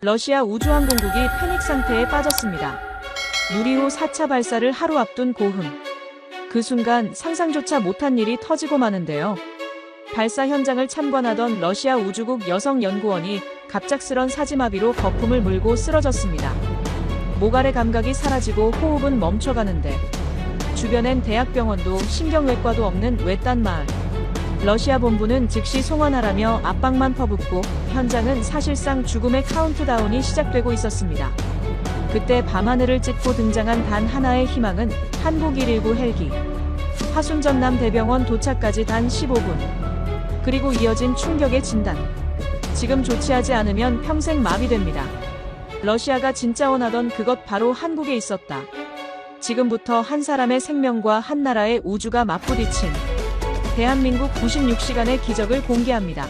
러시아 우주항공국이 패닉 상태에 빠졌습니다. 누리호 4차 발사를 하루 앞둔 고흥. 그 순간 상상조차 못한 일이 터지고 마는데요. 발사 현장을 참관하던 러시아 우주국 여성 연구원이 갑작스런 사지마비로 거품을 물고 쓰러졌습니다. 목 아래 감각이 사라지고 호흡은 멈춰가는데 주변엔 대학병원도 신경외과도 없는 외딴 마을. 러시아 본부는 즉시 송환하라며 압박만 퍼붓고 현장은 사실상 죽음의 카운트다운이 시작되고 있었습니다. 그때 밤하늘을 찢고 등장한 단 하나의 희망은 한국 119 헬기. 하순 전남 대병원 도착까지 단 15분. 그리고 이어진 충격의 진단. 지금 조치하지 않으면 평생 마비됩니다. 러시아가 진짜 원하던 그것 바로 한국에 있었다. 지금부터 한 사람의 생명과 한 나라의 우주가 맞부딪힌 대한민국 96시간의 기적을 공개합니다.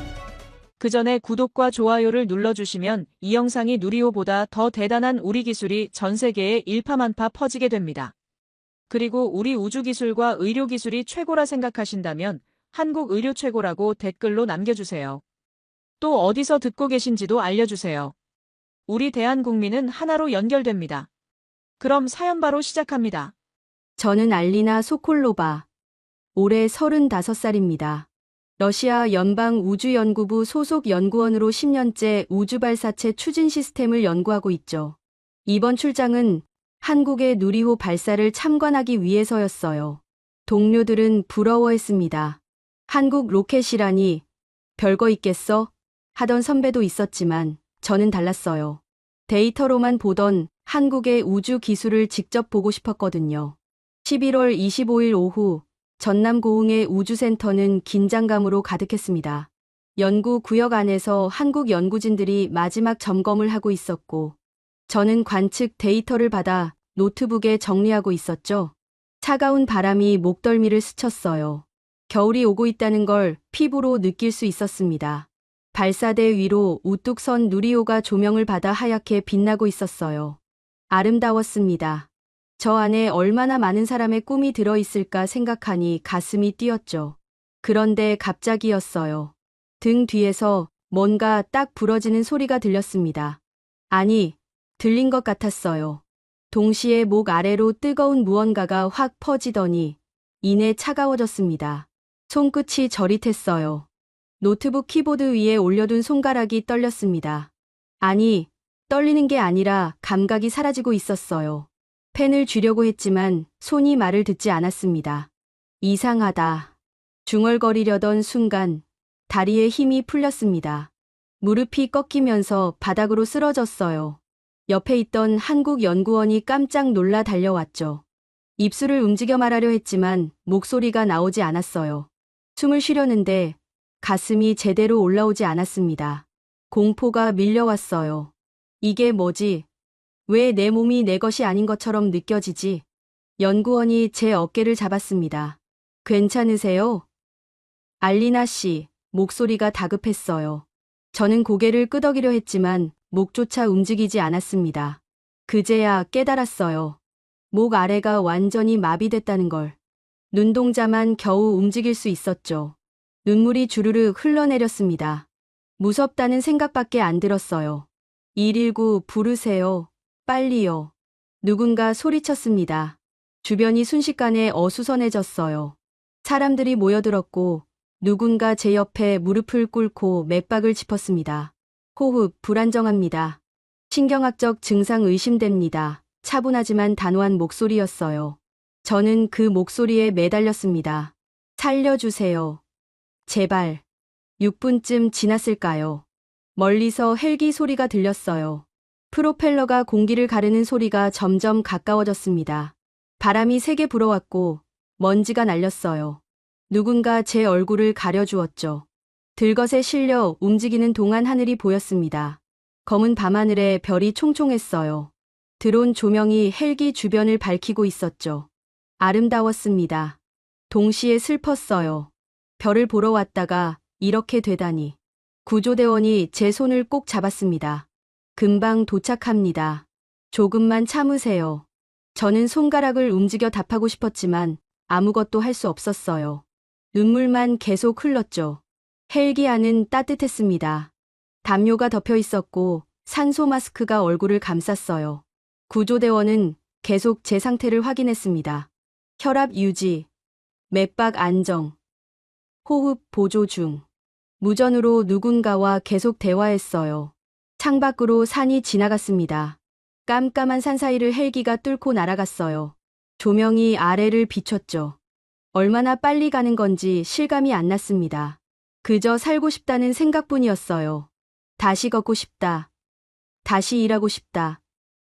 그 전에 구독과 좋아요를 눌러주시면 이 영상이 누리호보다 더 대단한 우리 기술이 전 세계에 일파만파 퍼지게 됩니다. 그리고 우리 우주기술과 의료기술이 최고라 생각하신다면 한국 의료 최고라고 댓글로 남겨주세요. 또 어디서 듣고 계신지도 알려주세요. 우리 대한국민은 하나로 연결됩니다. 그럼 사연 바로 시작합니다. 저는 알리나 소콜로바. 올해 35살입니다. 러시아 연방우주연구부 소속 연구원으로 10년째 우주발사체 추진 시스템을 연구하고 있죠. 이번 출장은 한국의 누리호 발사를 참관하기 위해서였어요. 동료들은 부러워했습니다. 한국 로켓이라니 별거 있겠어? 하던 선배도 있었지만 저는 달랐어요. 데이터로만 보던 한국의 우주 기술을 직접 보고 싶었거든요. 11월 25일 오후 전남 고흥의 우주센터는 긴장감으로 가득했습니다. 연구 구역 안에서 한국 연구진들이 마지막 점검을 하고 있었고 저는 관측 데이터를 받아 노트북에 정리하고 있었죠. 차가운 바람이 목덜미를 스쳤어요. 겨울이 오고 있다는 걸 피부로 느낄 수 있었습니다. 발사대 위로 우뚝 선 누리호가 조명을 받아 하얗게 빛나고 있었어요. 아름다웠습니다. 저 안에 얼마나 많은 사람의 꿈이 들어있을까 생각하니 가슴이 뛰었죠. 그런데 갑자기였어요. 등 뒤에서 뭔가 딱 부러지는 소리가 들렸습니다. 아니, 들린 것 같았어요. 동시에 목 아래로 뜨거운 무언가가 확 퍼지더니 이내 차가워졌습니다. 손끝이 저릿했어요. 노트북 키보드 위에 올려둔 손가락이 떨렸습니다. 아니, 떨리는 게 아니라 감각이 사라지고 있었어요. 펜을 쥐려고 했지만 손이 말을 듣지 않았습니다. 이상하다. 중얼거리려던 순간 다리에 힘이 풀렸습니다. 무릎이 꺾이면서 바닥으로 쓰러졌어요. 옆에 있던 한국 연구원이 깜짝 놀라 달려왔죠. 입술을 움직여 말하려 했지만 목소리가 나오지 않았어요. 숨을 쉬려는데 가슴이 제대로 올라오지 않았습니다. 공포가 밀려왔어요. 이게 뭐지? 왜 내 몸이 내 것이 아닌 것처럼 느껴지지? 연구원이 제 어깨를 잡았습니다. 괜찮으세요? 알리나 씨, 목소리가 다급했어요. 저는 고개를 끄덕이려 했지만 목조차 움직이지 않았습니다. 그제야 깨달았어요. 목 아래가 완전히 마비됐다는 걸. 눈동자만 겨우 움직일 수 있었죠. 눈물이 주르륵 흘러내렸습니다. 무섭다는 생각밖에 안 들었어요. 119 부르세요. 빨리요. 누군가 소리쳤습니다. 주변이 순식간에 어수선해졌어요. 사람들이 모여들었고 누군가 제 옆에 무릎을 꿇고 맥박을 짚었습니다. 호흡 불안정합니다. 신경학적 증상 의심됩니다. 차분하지만 단호한 목소리였어요. 저는 그 목소리에 매달렸습니다. 살려주세요. 제발. 6분쯤 지났을까요? 멀리서 헬기 소리가 들렸어요. 프로펠러가 공기를 가르는 소리가 점점 가까워졌습니다. 바람이 세게 불어왔고 먼지가 날렸어요. 누군가 제 얼굴을 가려주었죠. 들것에 실려 움직이는 동안 하늘이 보였습니다. 검은 밤하늘에 별이 총총했어요. 드론 조명이 헬기 주변을 밝히고 있었죠. 아름다웠습니다. 동시에 슬펐어요. 별을 보러 왔다가 이렇게 되다니. 구조대원이 제 손을 꼭 잡았습니다. 금방 도착합니다. 조금만 참으세요. 저는 손가락을 움직여 답하고 싶었지만 아무것도 할 수 없었어요. 눈물만 계속 흘렀죠. 헬기 안은 따뜻했습니다. 담요가 덮여 있었고 산소 마스크가 얼굴을 감쌌어요. 구조대원은 계속 제 상태를 확인했습니다. 혈압 유지, 맥박 안정, 호흡 보조 중. 무전으로 누군가와 계속 대화했어요. 창밖으로 산이 지나갔습니다. 깜깜한 산 사이를 헬기가 뚫고 날아갔어요. 조명이 아래를 비췄죠. 얼마나 빨리 가는 건지 실감이 안 났습니다. 그저 살고 싶다는 생각뿐이었어요. 다시 걷고 싶다. 다시 일하고 싶다.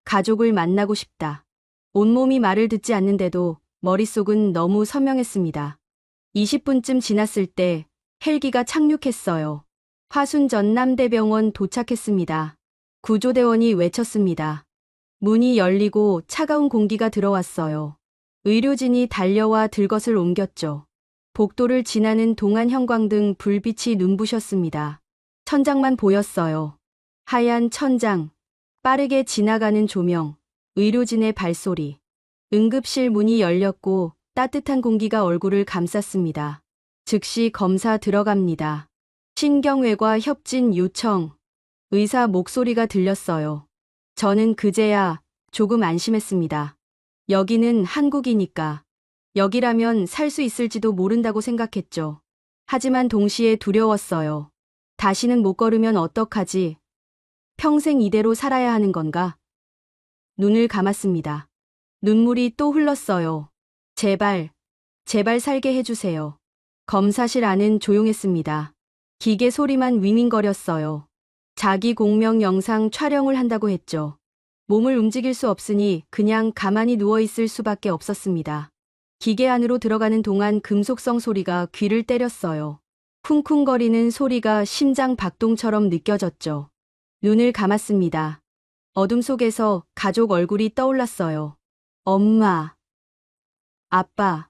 가족을 만나고 싶다. 온몸이 말을 듣지 않는데도 머릿속은 너무 선명했습니다. 20분쯤 지났을 때 헬기가 착륙했어요. 화순 전남대병원 도착했습니다. 구조대원이 외쳤습니다. 문이 열리고 차가운 공기가 들어왔어요. 의료진이 달려와 들것을 옮겼죠. 복도를 지나는 동안 형광등 불빛이 눈부셨습니다. 천장만 보였어요. 하얀 천장, 빠르게 지나가는 조명, 의료진의 발소리. 응급실 문이 열렸고 따뜻한 공기가 얼굴을 감쌌습니다. 즉시 검사 들어갑니다. 신경외과 협진 요청. 의사 목소리가 들렸어요. 저는 그제야 조금 안심했습니다. 여기는 한국이니까. 여기라면 살 수 있을지도 모른다고 생각했죠. 하지만 동시에 두려웠어요. 다시는 못 걸으면 어떡하지? 평생 이대로 살아야 하는 건가? 눈을 감았습니다. 눈물이 또 흘렀어요. 제발, 제발 살게 해주세요. 검사실 안은 조용했습니다. 기계 소리만 윙윙거렸어요. 자기 공명 영상 촬영을 한다고 했죠. 몸을 움직일 수 없으니 그냥 가만히 누워있을 수밖에 없었습니다. 기계 안으로 들어가는 동안 금속성 소리가 귀를 때렸어요. 쿵쿵거리는 소리가 심장 박동처럼 느껴졌죠. 눈을 감았습니다. 어둠 속에서 가족 얼굴이 떠올랐어요. 엄마, 아빠,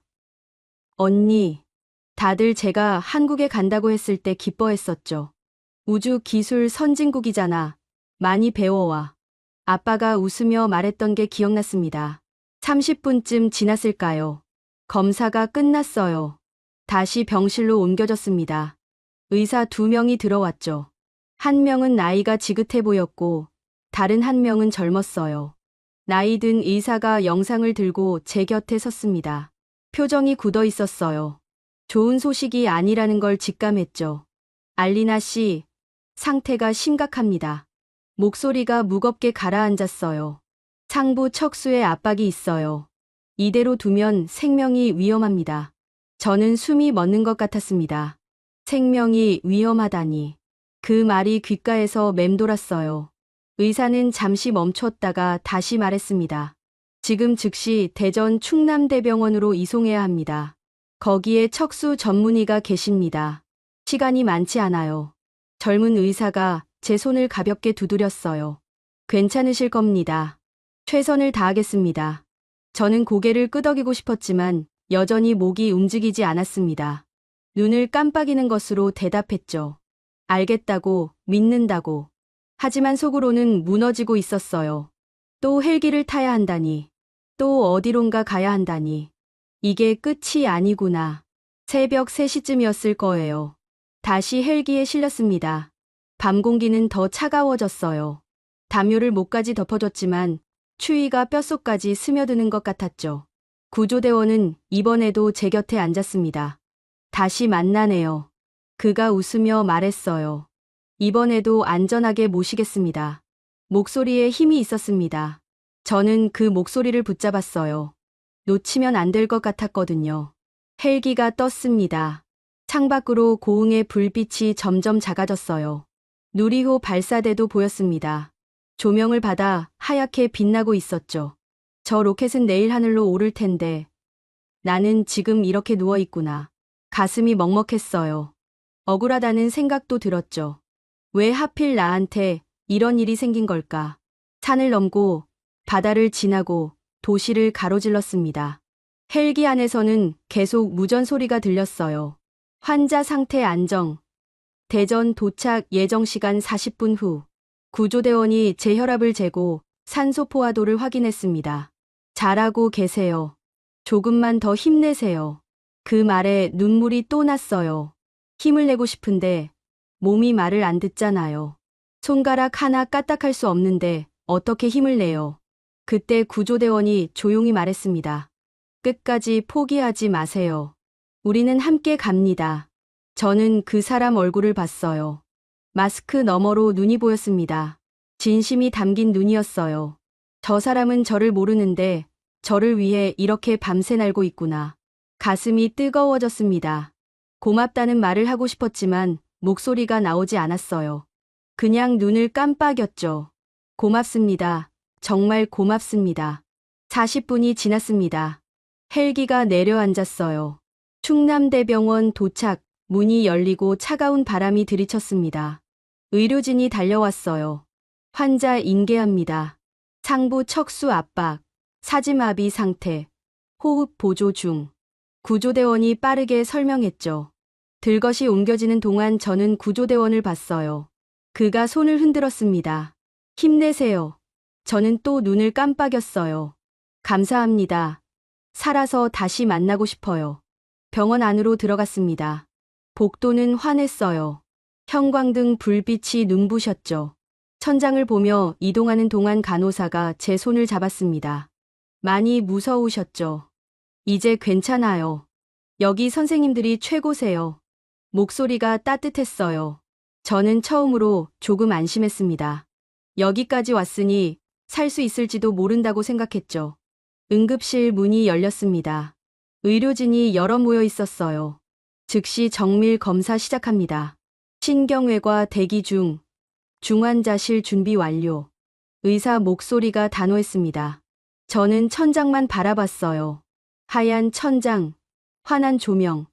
언니, 다들 제가 한국에 간다고 했을 때 기뻐했었죠. 우주 기술 선진국이잖아. 많이 배워와. 아빠가 웃으며 말했던 게 기억났습니다. 30분쯤 지났을까요? 검사가 끝났어요. 다시 병실로 옮겨졌습니다. 의사 2명이 들어왔죠. 한 명은 나이가 지긋해 보였고 다른 한 명은 젊었어요. 나이 든 의사가 영상을 들고 제 곁에 섰습니다. 표정이 굳어 있었어요. 좋은 소식이 아니라는 걸 직감했죠. 알리나 씨, 상태가 심각합니다. 목소리가 무겁게 가라앉았어요. 상부 척수에 압박이 있어요. 이대로 두면 생명이 위험합니다. 저는 숨이 멎는 것 같았습니다. 생명이 위험하다니. 그 말이 귓가에서 맴돌았어요. 의사는 잠시 멈췄다가 다시 말했습니다. 지금 즉시 대전 충남대병원으로 이송해야 합니다. 거기에 척수 전문의가 계십니다. 시간이 많지 않아요. 젊은 의사가 제 손을 가볍게 두드렸어요. 괜찮으실 겁니다. 최선을 다하겠습니다. 저는 고개를 끄덕이고 싶었지만 여전히 목이 움직이지 않았습니다. 눈을 깜빡이는 것으로 대답했죠. 알겠다고, 믿는다고. 하지만 속으로는 무너지고 있었어요. 또 헬기를 타야 한다니. 또 어디론가 가야 한다니. 이게 끝이 아니구나. 새벽 3시쯤이었을 거예요. 다시 헬기에 실렸습니다. 밤 공기는 더 차가워졌어요. 담요를 목까지 덮어줬지만 추위가 뼛속까지 스며드는 것 같았죠. 구조대원은 이번에도 제 곁에 앉았습니다. 다시 만나네요. 그가 웃으며 말했어요. 이번에도 안전하게 모시겠습니다. 목소리에 힘이 있었습니다. 저는 그 목소리를 붙잡았어요. 놓치면 안 될 것 같았거든요. 헬기가 떴습니다. 창밖으로 고흥의 불빛이 점점 작아졌어요. 누리호 발사대도 보였습니다. 조명을 받아 하얗게 빛나고 있었죠. 저 로켓은 내일 하늘로 오를 텐데 나는 지금 이렇게 누워있구나. 가슴이 먹먹했어요. 억울하다는 생각도 들었죠. 왜 하필 나한테 이런 일이 생긴 걸까? 산을 넘고 바다를 지나고 도시를 가로질렀습니다. 헬기 안에서는 계속 무전 소리가 들렸어요. 환자 상태 안정. 대전 도착 예정 시간 40분 후. 구조대원이 제 혈압을 재고 산소 포화도를 확인했습니다. 잘하고 계세요. 조금만 더 힘내세요. 그 말에 눈물이 또 났어요. 힘을 내고 싶은데 몸이 말을 안 듣잖아요. 손가락 하나 까딱할 수 없는데 어떻게 힘을 내요? 그때 구조대원이 조용히 말했습니다. 끝까지 포기하지 마세요. 우리는 함께 갑니다. 저는 그 사람 얼굴을 봤어요. 마스크 너머로 눈이 보였습니다. 진심이 담긴 눈이었어요. 저 사람은 저를 모르는데 저를 위해 이렇게 밤새 날고 있구나. 가슴이 뜨거워졌습니다. 고맙다는 말을 하고 싶었지만 목소리가 나오지 않았어요. 그냥 눈을 깜빡였죠. 고맙습니다. 정말 고맙습니다. 40분이 지났습니다. 헬기가 내려앉았어요. 충남대병원 도착, 문이 열리고 차가운 바람이 들이쳤습니다. 의료진이 달려왔어요. 환자 인계합니다. 상부 척수 압박, 사지마비 상태, 호흡 보조 중. 구조대원이 빠르게 설명했죠. 들것이 옮겨지는 동안 저는 구조대원을 봤어요. 그가 손을 흔들었습니다. 힘내세요. 저는 또 눈을 깜빡였어요. 감사합니다. 살아서 다시 만나고 싶어요. 병원 안으로 들어갔습니다. 복도는 환했어요. 형광등 불빛이 눈부셨죠. 천장을 보며 이동하는 동안 간호사가 제 손을 잡았습니다. 많이 무서우셨죠? 이제 괜찮아요. 여기 선생님들이 최고세요. 목소리가 따뜻했어요. 저는 처음으로 조금 안심했습니다. 여기까지 왔으니 살 수 있을지도 모른다고 생각했죠. 응급실 문이 열렸습니다. 의료진이 여러 모여 있었어요. 즉시 정밀 검사 시작합니다. 신경외과 대기 중, 중환자실 준비 완료. 의사 목소리가 단호했습니다. 저는 천장만 바라봤어요. 하얀 천장, 환한 조명,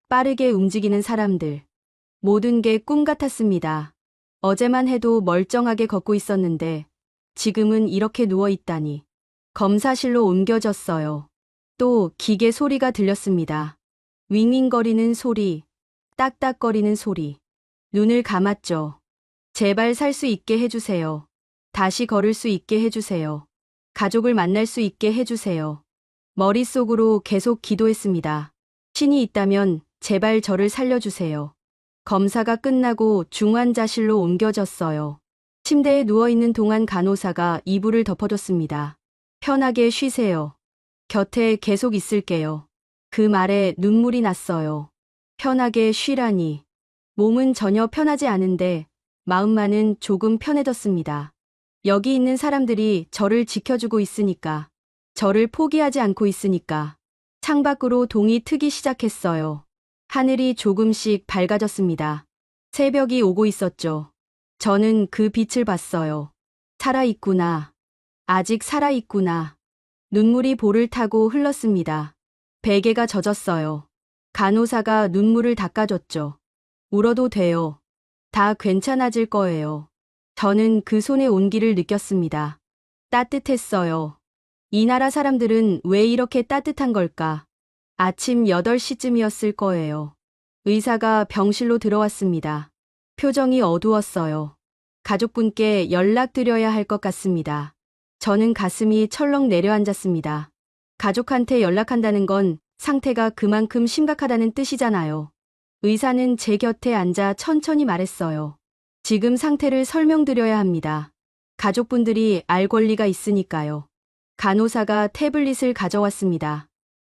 빠르게 움직이는 사람들. 모든 게 꿈 같았습니다. 어제만 해도 멀쩡하게 걷고 있었는데 지금은 이렇게 누워 있다니. 검사실로 옮겨졌어요. 또 기계 소리가 들렸습니다. 윙윙거리는 소리, 딱딱거리는 소리. 눈을 감았죠. 제발 살 수 있게 해주세요. 다시 걸을 수 있게 해주세요. 가족을 만날 수 있게 해주세요. 머릿속으로 계속 기도했습니다. 신이 있다면 제발 저를 살려주세요. 검사가 끝나고 중환자실로 옮겨졌어요. 침대에 누워있는 동안 간호사가 이불을 덮어줬습니다. 편하게 쉬세요. 곁에 계속 있을게요. 그 말에 눈물이 났어요. 편하게 쉬라니. 몸은 전혀 편하지 않은데 마음만은 조금 편해졌습니다. 여기 있는 사람들이 저를 지켜주고 있으니까. 저를 포기하지 않고 있으니까. 창밖으로 동이 트기 시작했어요. 하늘이 조금씩 밝아졌습니다. 새벽이 오고 있었죠. 저는 그 빛을 봤어요. 살아있구나. 아직 살아있구나. 눈물이 볼을 타고 흘렀습니다. 베개가 젖었어요. 간호사가 눈물을 닦아줬죠. 울어도 돼요. 다 괜찮아질 거예요. 저는 그 손의 온기를 느꼈습니다. 따뜻했어요. 이 나라 사람들은 왜 이렇게 따뜻한 걸까? 아침 8시쯤이었을 거예요. 의사가 병실로 들어왔습니다. 표정이 어두웠어요. 가족분께 연락드려야 할 것 같습니다. 저는 가슴이 철렁 내려앉았습니다. 가족한테 연락한다는 건 상태가 그만큼 심각하다는 뜻이잖아요. 의사는 제 곁에 앉아 천천히 말했어요. 지금 상태를 설명드려야 합니다. 가족분들이 알 권리가 있으니까요. 간호사가 태블릿을 가져왔습니다.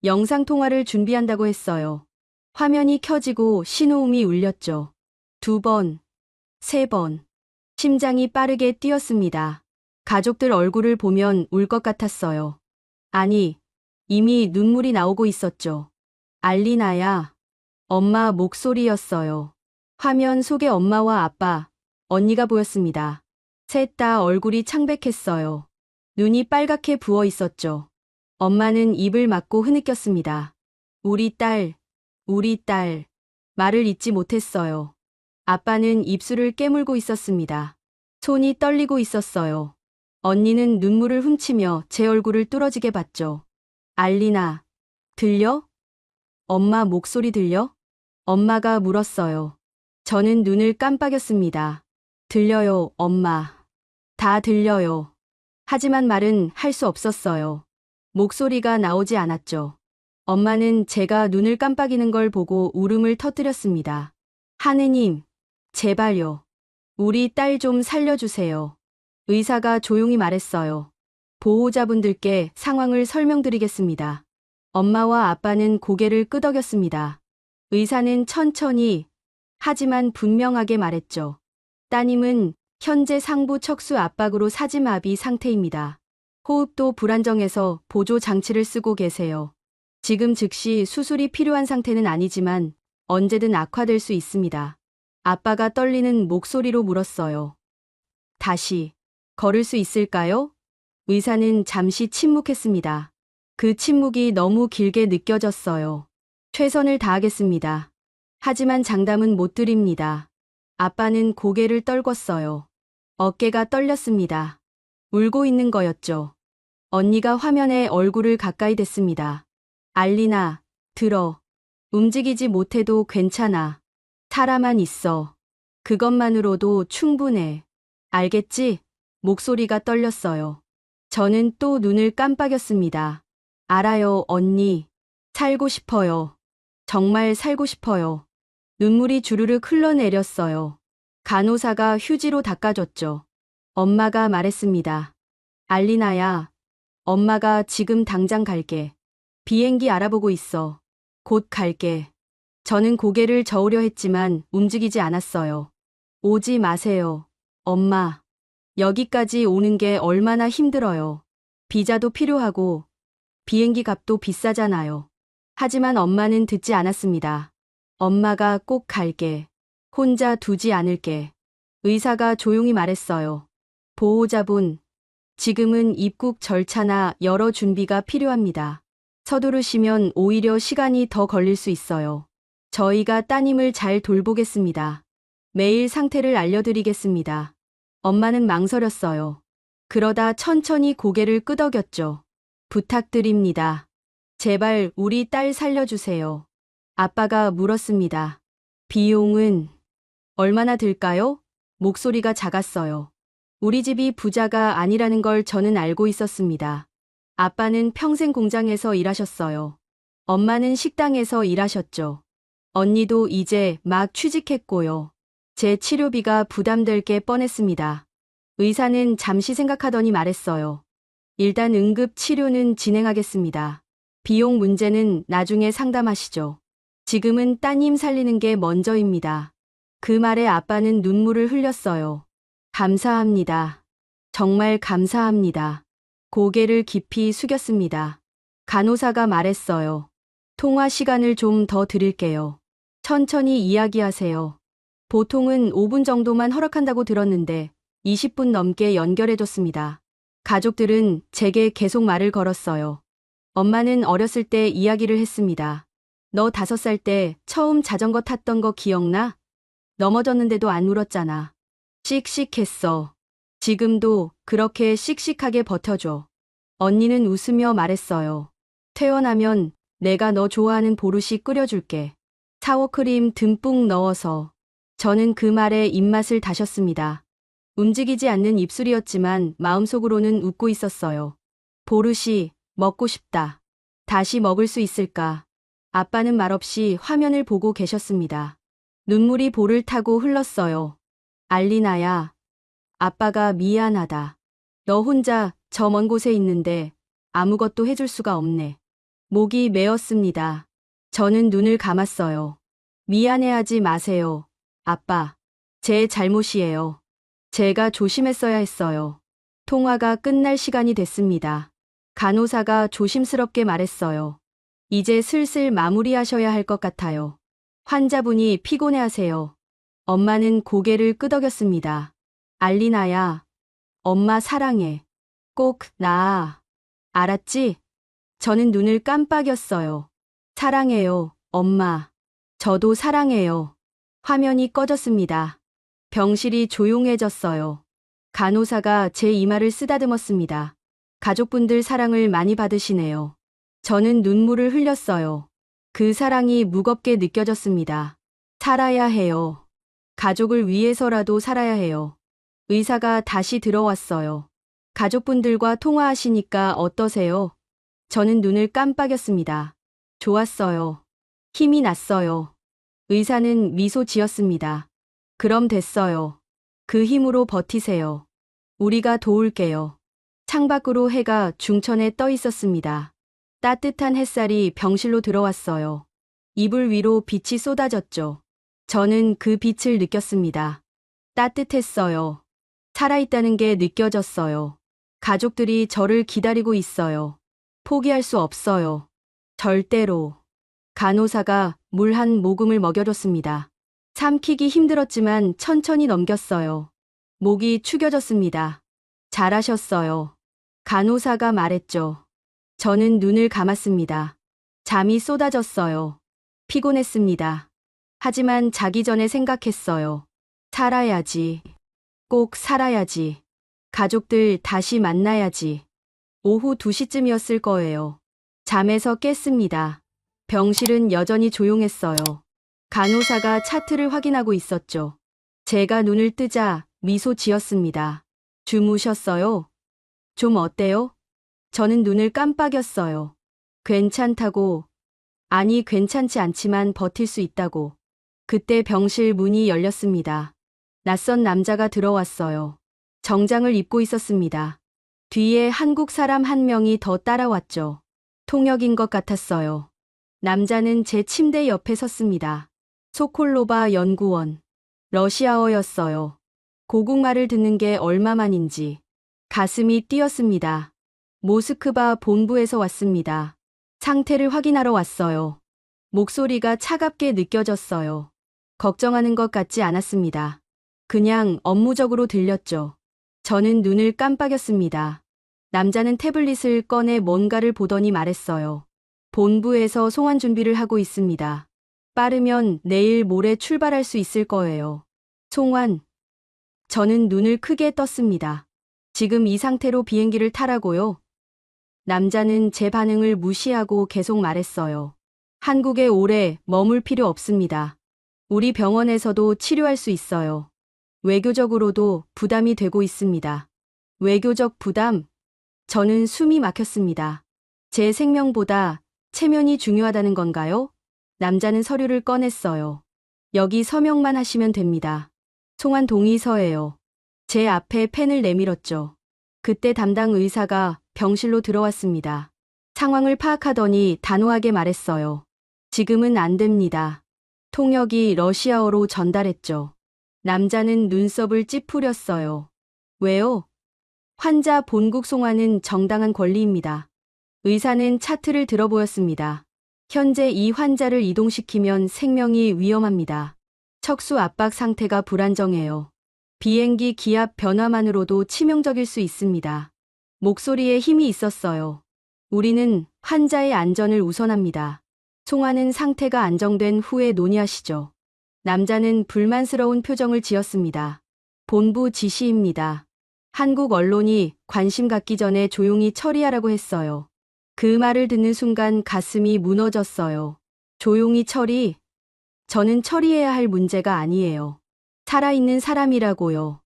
영상통화를 준비한다고 했어요. 화면이 켜지고 신호음이 울렸죠. 2번, 3번. 심장이 빠르게 뛰었습니다. 가족들 얼굴을 보면 울 것 같았어요. 아니, 이미 눈물이 나오고 있었죠. 알리나야. 엄마 목소리였어요. 화면 속에 엄마와 아빠, 언니가 보였습니다. 셋 다 얼굴이 창백했어요. 눈이 빨갛게 부어 있었죠. 엄마는 입을 막고 흐느꼈습니다. 우리 딸. 말을 잇지 못했어요. 아빠는 입술을 깨물고 있었습니다. 손이 떨리고 있었어요. 언니는 눈물을 훔치며 제 얼굴을 뚫어지게 봤죠. 알리나, 들려? 엄마 목소리 들려? 엄마가 물었어요. 저는 눈을 깜빡였습니다. 들려요, 엄마. 다 들려요. 하지만 말은 할 수 없었어요. 목소리가 나오지 않았죠. 엄마는 제가 눈을 깜빡이는 걸 보고 울음을 터뜨렸습니다. 하느님, 제발요. 우리 딸 좀 살려주세요. 의사가 조용히 말했어요. 보호자분들께 상황을 설명드리겠습니다. 엄마와 아빠는 고개를 끄덕였습니다. 의사는 천천히 하지만 분명하게 말했죠. 따님은 현재 상부 척수 압박으로 사지마비 상태입니다. 호흡도 불안정해서 보조 장치를 쓰고 계세요. 지금 즉시 수술이 필요한 상태는 아니지만 언제든 악화될 수 있습니다. 아빠가 떨리는 목소리로 물었어요. 다시 걸을 수 있을까요? 의사는 잠시 침묵했습니다. 그 침묵이 너무 길게 느껴졌어요. 최선을 다하겠습니다. 하지만 장담은 못 드립니다. 아빠는 고개를 떨궜어요. 어깨가 떨렸습니다. 울고 있는 거였죠. 언니가 화면에 얼굴을 가까이 댔습니다. 알리나, 들어. 움직이지 못해도 괜찮아. 살아만 있어. 그것만으로도 충분해. 알겠지? 목소리가 떨렸어요. 저는 또 눈을 깜빡였습니다. 알아요, 언니. 살고 싶어요. 정말 살고 싶어요. 눈물이 주르륵 흘러내렸어요. 간호사가 휴지로 닦아줬죠. 엄마가 말했습니다. 알리나야, 엄마가 지금 당장 갈게. 비행기 알아보고 있어. 곧 갈게. 저는 고개를 저으려 했지만 움직이지 않았어요. 오지 마세요. 엄마. 여기까지 오는 게 얼마나 힘들어요. 비자도 필요하고 비행기 값도 비싸잖아요. 하지만 엄마는 듣지 않았습니다. 엄마가 꼭 갈게. 혼자 두지 않을게. 의사가 조용히 말했어요. 보호자분, 지금은 입국 절차나 여러 준비가 필요합니다. 서두르시면 오히려 시간이 더 걸릴 수 있어요. 저희가 따님을 잘 돌보겠습니다. 매일 상태를 알려드리겠습니다. 엄마는 망설였어요. 그러다 천천히 고개를 끄덕였죠. 부탁드립니다. 제발 우리 딸 살려주세요. 아빠가 물었습니다. 비용은 얼마나 들까요? 목소리가 작았어요. 우리 집이 부자가 아니라는 걸 저는 알고 있었습니다. 아빠는 평생 공장에서 일하셨어요. 엄마는 식당에서 일하셨죠. 언니도 이제 막 취직했고요. 제 치료비가 부담될 게 뻔했습니다. 의사는 잠시 생각하더니 말했어요. 일단 응급 치료는 진행하겠습니다. 비용 문제는 나중에 상담하시죠. 지금은 따님 살리는 게 먼저입니다. 그 말에 아빠는 눈물을 흘렸어요. 감사합니다. 정말 감사합니다. 고개를 깊이 숙였습니다. 간호사가 말했어요. 통화 시간을 좀 더 드릴게요. 천천히 이야기하세요. 보통은 5분 정도만 허락한다고 들었는데 20분 넘게 연결해줬습니다. 가족들은 제게 계속 말을 걸었어요. 엄마는 어렸을 때 이야기를 했습니다. 너 5살 때 처음 자전거 탔던 거 기억나? 넘어졌는데도 안 울었잖아. 씩씩했어. 지금도 그렇게 씩씩하게 버텨줘. 언니는 웃으며 말했어요. 퇴원하면 내가 너 좋아하는 보르시 끓여줄게. 사워크림 듬뿍 넣어서. 저는 그 말에 입맛을 다셨습니다. 움직이지 않는 입술이었지만 마음속으로는 웃고 있었어요. 보르시, 먹고 싶다. 다시 먹을 수 있을까? 아빠는 말없이 화면을 보고 계셨습니다. 눈물이 볼을 타고 흘렀어요. 알리나야, 아빠가 미안하다. 너 혼자 저 먼 곳에 있는데 아무것도 해줄 수가 없네. 목이 메었습니다. 저는 눈을 감았어요. 미안해하지 마세요. 아빠, 제 잘못이에요. 제가 조심했어야 했어요. 통화가 끝날 시간이 됐습니다. 간호사가 조심스럽게 말했어요. 이제 슬슬 마무리하셔야 할 것 같아요. 환자분이 피곤해하세요. 엄마는 고개를 끄덕였습니다. 알리나야, 엄마 사랑해. 꼭 나. 알았지? 저는 눈을 깜빡였어요. 사랑해요, 엄마. 저도 사랑해요. 화면이 꺼졌습니다. 병실이 조용해졌어요. 간호사가 제 이마를 쓰다듬었습니다. 가족분들 사랑을 많이 받으시네요. 저는 눈물을 흘렸어요. 그 사랑이 무겁게 느껴졌습니다. 살아야 해요. 가족을 위해서라도 살아야 해요. 의사가 다시 들어왔어요. 가족분들과 통화하시니까 어떠세요? 저는 눈을 깜빡였습니다. 좋았어요. 힘이 났어요. 의사는 미소 지었습니다. 그럼 됐어요. 그 힘으로 버티세요. 우리가 도울게요. 창밖으로 해가 중천에 떠 있었습니다. 따뜻한 햇살이 병실로 들어왔어요. 이불 위로 빛이 쏟아졌죠. 저는 그 빛을 느꼈습니다. 따뜻했어요. 살아있다는 게 느껴졌어요. 가족들이 저를 기다리고 있어요. 포기할 수 없어요. 절대로. 간호사가 물 한 모금을 먹여줬습니다. 삼키기 힘들었지만 천천히 넘겼어요. 목이 축여졌습니다. 잘하셨어요. 간호사가 말했죠. 저는 눈을 감았습니다. 잠이 쏟아졌어요. 피곤했습니다. 하지만 자기 전에 생각했어요. 살아야지. 꼭 살아야지. 가족들 다시 만나야지. 오후 2시쯤이었을 거예요. 잠에서 깼습니다. 병실은 여전히 조용했어요. 간호사가 차트를 확인하고 있었죠. 제가 눈을 뜨자 미소 지었습니다. 주무셨어요? 좀 어때요? 저는 눈을 깜빡였어요. 괜찮다고. 아니, 괜찮지 않지만 버틸 수 있다고. 그때 병실 문이 열렸습니다. 낯선 남자가 들어왔어요. 정장을 입고 있었습니다. 뒤에 한국 사람 한 명이 더 따라왔죠. 통역인 것 같았어요. 남자는 제 침대 옆에 섰습니다. 소콜로바 연구원. 러시아어였어요. 고국말을 듣는 게 얼마만인지. 가슴이 뛰었습니다. 모스크바 본부에서 왔습니다. 상태를 확인하러 왔어요. 목소리가 차갑게 느껴졌어요. 걱정하는 것 같지 않았습니다. 그냥 업무적으로 들렸죠. 저는 눈을 깜빡였습니다. 남자는 태블릿을 꺼내 뭔가를 보더니 말했어요. 본부에서 송환 준비를 하고 있습니다. 빠르면 내일 모레 출발할 수 있을 거예요. 송환. 저는 눈을 크게 떴습니다. 지금 이 상태로 비행기를 타라고요? 남자는 제 반응을 무시하고 계속 말했어요. 한국에 오래 머물 필요 없습니다. 우리 병원에서도 치료할 수 있어요. 외교적으로도 부담이 되고 있습니다. 외교적 부담? 저는 숨이 막혔습니다. 제 생명보다 체면이 중요하다는 건가요? 남자는 서류를 꺼냈어요. 여기 서명만 하시면 됩니다. 송환 동의서예요. 제 앞에 펜을 내밀었죠. 그때 담당 의사가 병실로 들어왔습니다. 상황을 파악하더니 단호하게 말했어요. 지금은 안 됩니다. 통역이 러시아어로 전달했죠. 남자는 눈썹을 찌푸렸어요. 왜요? 환자 본국 송환은 정당한 권리입니다. 의사는 차트를 들어 보였습니다. 현재 이 환자를 이동시키면 생명이 위험합니다. 척수 압박 상태가 불안정해요. 비행기 기압 변화만으로도 치명적일 수 있습니다. 목소리에 힘이 있었어요. 우리는 환자의 안전을 우선합니다. 송환은 상태가 안정된 후에 논의하시죠. 남자는 불만스러운 표정을 지었습니다. 본부 지시입니다. 한국 언론이 관심 갖기 전에 조용히 처리하라고 했어요. 그 말을 듣는 순간 가슴이 무너졌어요. 조용히 처리? 저는 처리해야 할 문제가 아니에요. 살아있는 사람이라고요.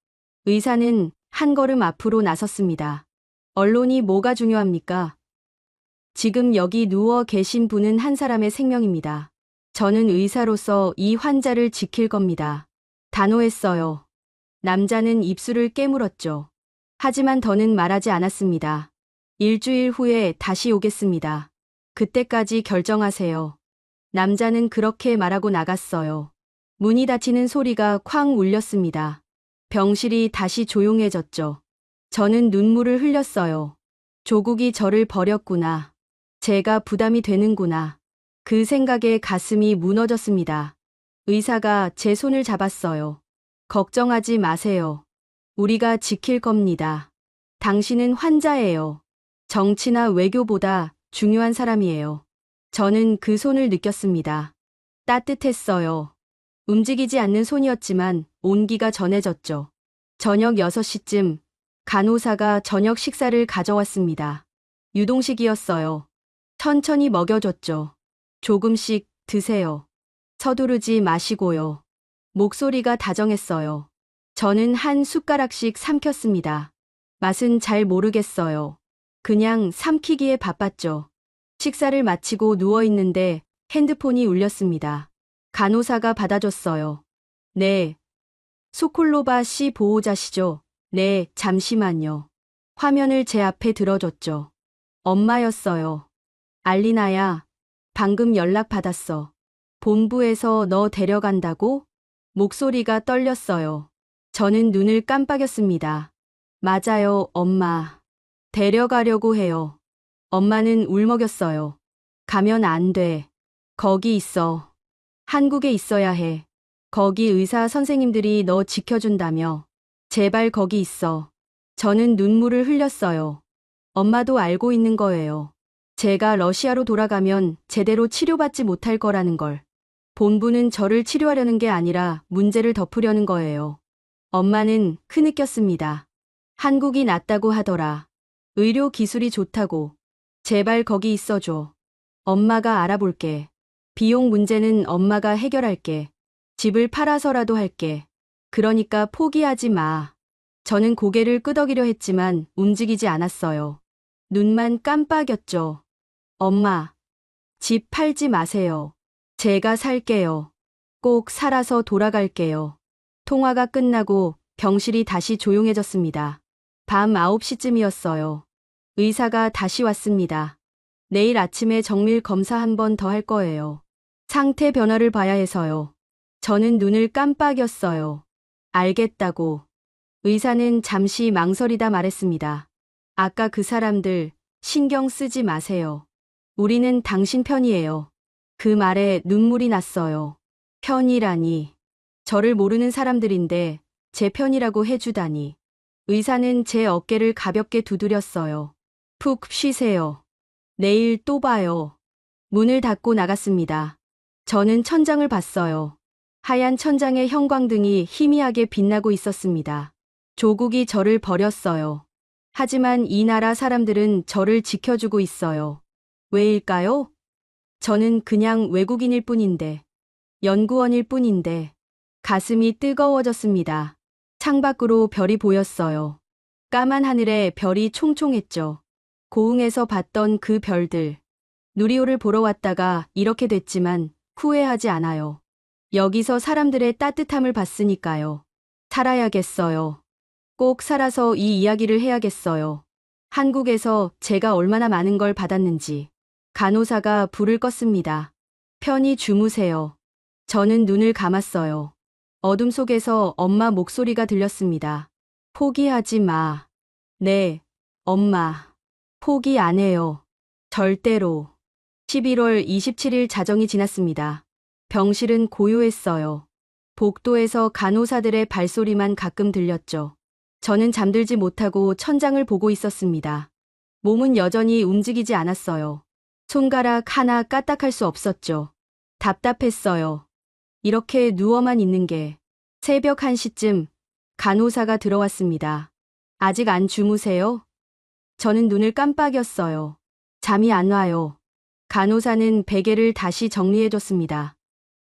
의사는 한 걸음 앞으로 나섰습니다. 언론이 뭐가 중요합니까? 지금 여기 누워 계신 분은 한 사람의 생명입니다. 저는 의사로서 이 환자를 지킬 겁니다. 단호했어요. 남자는 입술을 깨물었죠. 하지만 더는 말하지 않았습니다. 일주일 후에 다시 오겠습니다. 그때까지 결정하세요. 남자는 그렇게 말하고 나갔어요. 문이 닫히는 소리가 쾅 울렸습니다. 병실이 다시 조용해졌죠. 저는 눈물을 흘렸어요. 조국이 저를 버렸구나. 제가 부담이 되는구나. 그 생각에 가슴이 무너졌습니다. 의사가 제 손을 잡았어요. 걱정하지 마세요. 우리가 지킬 겁니다. 당신은 환자예요. 정치나 외교보다 중요한 사람이에요. 저는 그 손을 느꼈습니다. 따뜻했어요. 움직이지 않는 손이었지만 온기가 전해졌죠. 저녁 6시쯤 간호사가 저녁 식사를 가져왔습니다. 유동식이었어요. 천천히 먹여줬죠. 조금씩 드세요. 서두르지 마시고요. 목소리가 다정했어요. 저는 한 숟가락씩 삼켰습니다. 맛은 잘 모르겠어요. 그냥 삼키기에 바빴죠. 식사를 마치고 누워있는데 핸드폰이 울렸습니다. 간호사가 받아줬어요. 네. 소콜로바 씨 보호자시죠? 네, 잠시만요. 화면을 제 앞에 들어줬죠. 엄마였어요. 알리나야, 방금 연락 받았어. 본부에서 너 데려간다고? 목소리가 떨렸어요. 저는 눈을 깜빡였습니다. 맞아요, 엄마. 데려가려고 해요. 엄마는 울먹였어요. 가면 안 돼. 거기 있어. 한국에 있어야 해. 거기 의사 선생님들이 너 지켜준다며. 제발 거기 있어. 저는 눈물을 흘렸어요. 엄마도 알고 있는 거예요. 제가 러시아로 돌아가면 제대로 치료받지 못할 거라는 걸. 본부는 저를 치료하려는 게 아니라 문제를 덮으려는 거예요. 엄마는 흐느꼈습니다. 한국이 낫다고 하더라. 의료 기술이 좋다고. 제발 거기 있어줘. 엄마가 알아볼게. 비용 문제는 엄마가 해결할게. 집을 팔아서라도 할게. 그러니까 포기하지 마. 저는 고개를 끄덕이려 했지만 움직이지 않았어요. 눈만 깜빡였죠. 엄마, 집 팔지 마세요. 제가 살게요. 꼭 살아서 돌아갈게요. 통화가 끝나고 병실이 다시 조용해졌습니다. 밤 9시쯤이었어요. 의사가 다시 왔습니다. 내일 아침에 정밀 검사 한 번 더 할 거예요. 상태 변화를 봐야 해서요. 저는 눈을 깜빡였어요. 알겠다고. 의사는 잠시 망설이다 말했습니다. 아까 그 사람들 신경 쓰지 마세요. 우리는 당신 편이에요. 그 말에 눈물이 났어요. 편이라니. 저를 모르는 사람들인데 제 편이라고 해주다니. 의사는 제 어깨를 가볍게 두드렸어요. 푹 쉬세요. 내일 또 봐요. 문을 닫고 나갔습니다. 저는 천장을 봤어요. 하얀 천장에 형광등이 희미하게 빛나고 있었습니다. 조국이 저를 버렸어요. 하지만 이 나라 사람들은 저를 지켜주고 있어요. 왜일까요? 저는 그냥 외국인일 뿐인데, 연구원일 뿐인데, 가슴이 뜨거워졌습니다. 창밖으로 별이 보였어요. 까만 하늘에 별이 총총했죠. 고흥에서 봤던 그 별들. 누리호를 보러 왔다가 이렇게 됐지만 후회하지 않아요. 여기서 사람들의 따뜻함을 봤으니까요. 살아야겠어요. 꼭 살아서 이 이야기를 해야겠어요. 한국에서 제가 얼마나 많은 걸 받았는지. 간호사가 불을 껐습니다. 편히 주무세요. 저는 눈을 감았어요. 어둠 속에서 엄마 목소리가 들렸습니다. 포기하지 마. 네, 엄마. 포기 안 해요. 절대로. 11월 27일 자정이 지났습니다. 병실은 고요했어요. 복도에서 간호사들의 발소리만 가끔 들렸죠. 저는 잠들지 못하고 천장을 보고 있었습니다. 몸은 여전히 움직이지 않았어요. 손가락 하나 까딱할 수 없었죠. 답답했어요. 이렇게 누워만 있는 게. 새벽 1시쯤 간호사가 들어왔습니다. 아직 안 주무세요? 저는 눈을 깜빡였어요. 잠이 안 와요. 간호사는 베개를 다시 정리해줬습니다.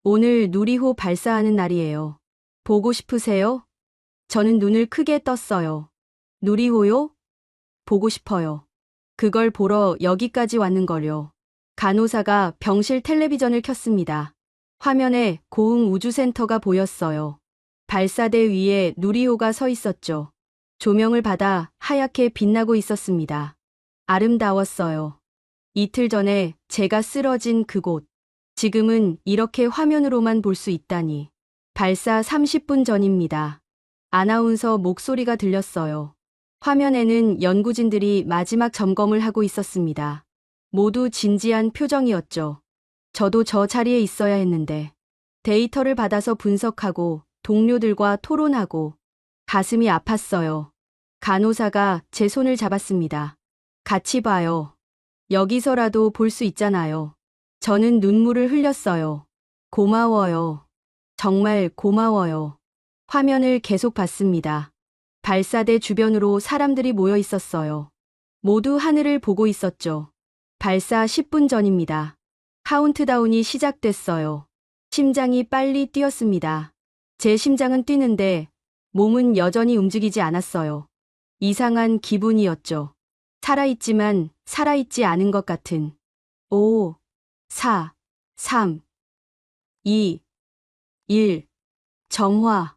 오늘 누리호 발사하는 날이에요. 보고 싶으세요? 저는 눈을 크게 떴어요. 누리호요? 보고 싶어요. 그걸 보러 여기까지 왔는걸요. 간호사가 병실 텔레비전을 켰습니다. 화면에 고흥 우주센터가 보였어요. 발사대 위에 누리호가 서 있었죠. 조명을 받아 하얗게 빛나고 있었습니다. 아름다웠어요. 이틀 전에 제가 쓰러진 그곳. 지금은 이렇게 화면으로만 볼 수 있다니. 발사 30분 전입니다. 아나운서 목소리가 들렸어요. 화면에는 연구진들이 마지막 점검을 하고 있었습니다. 모두 진지한 표정이었죠. 저도 저 자리에 있어야 했는데. 데이터를 받아서 분석하고 동료들과 토론하고 가슴이 아팠어요. 간호사가 제 손을 잡았습니다. 같이 봐요. 여기서라도 볼 수 있잖아요. 저는 눈물을 흘렸어요. 고마워요. 정말 고마워요. 화면을 계속 봤습니다. 발사대 주변으로 사람들이 모여 있었어요. 모두 하늘을 보고 있었죠. 발사 10분 전입니다. 카운트다운이 시작됐어요. 심장이 빨리 뛰었습니다. 제 심장은 뛰는데 몸은 여전히 움직이지 않았어요. 이상한 기분이었죠. 살아있지만 살아있지 않은 것 같은. 5, 4, 3, 2, 1. 정화.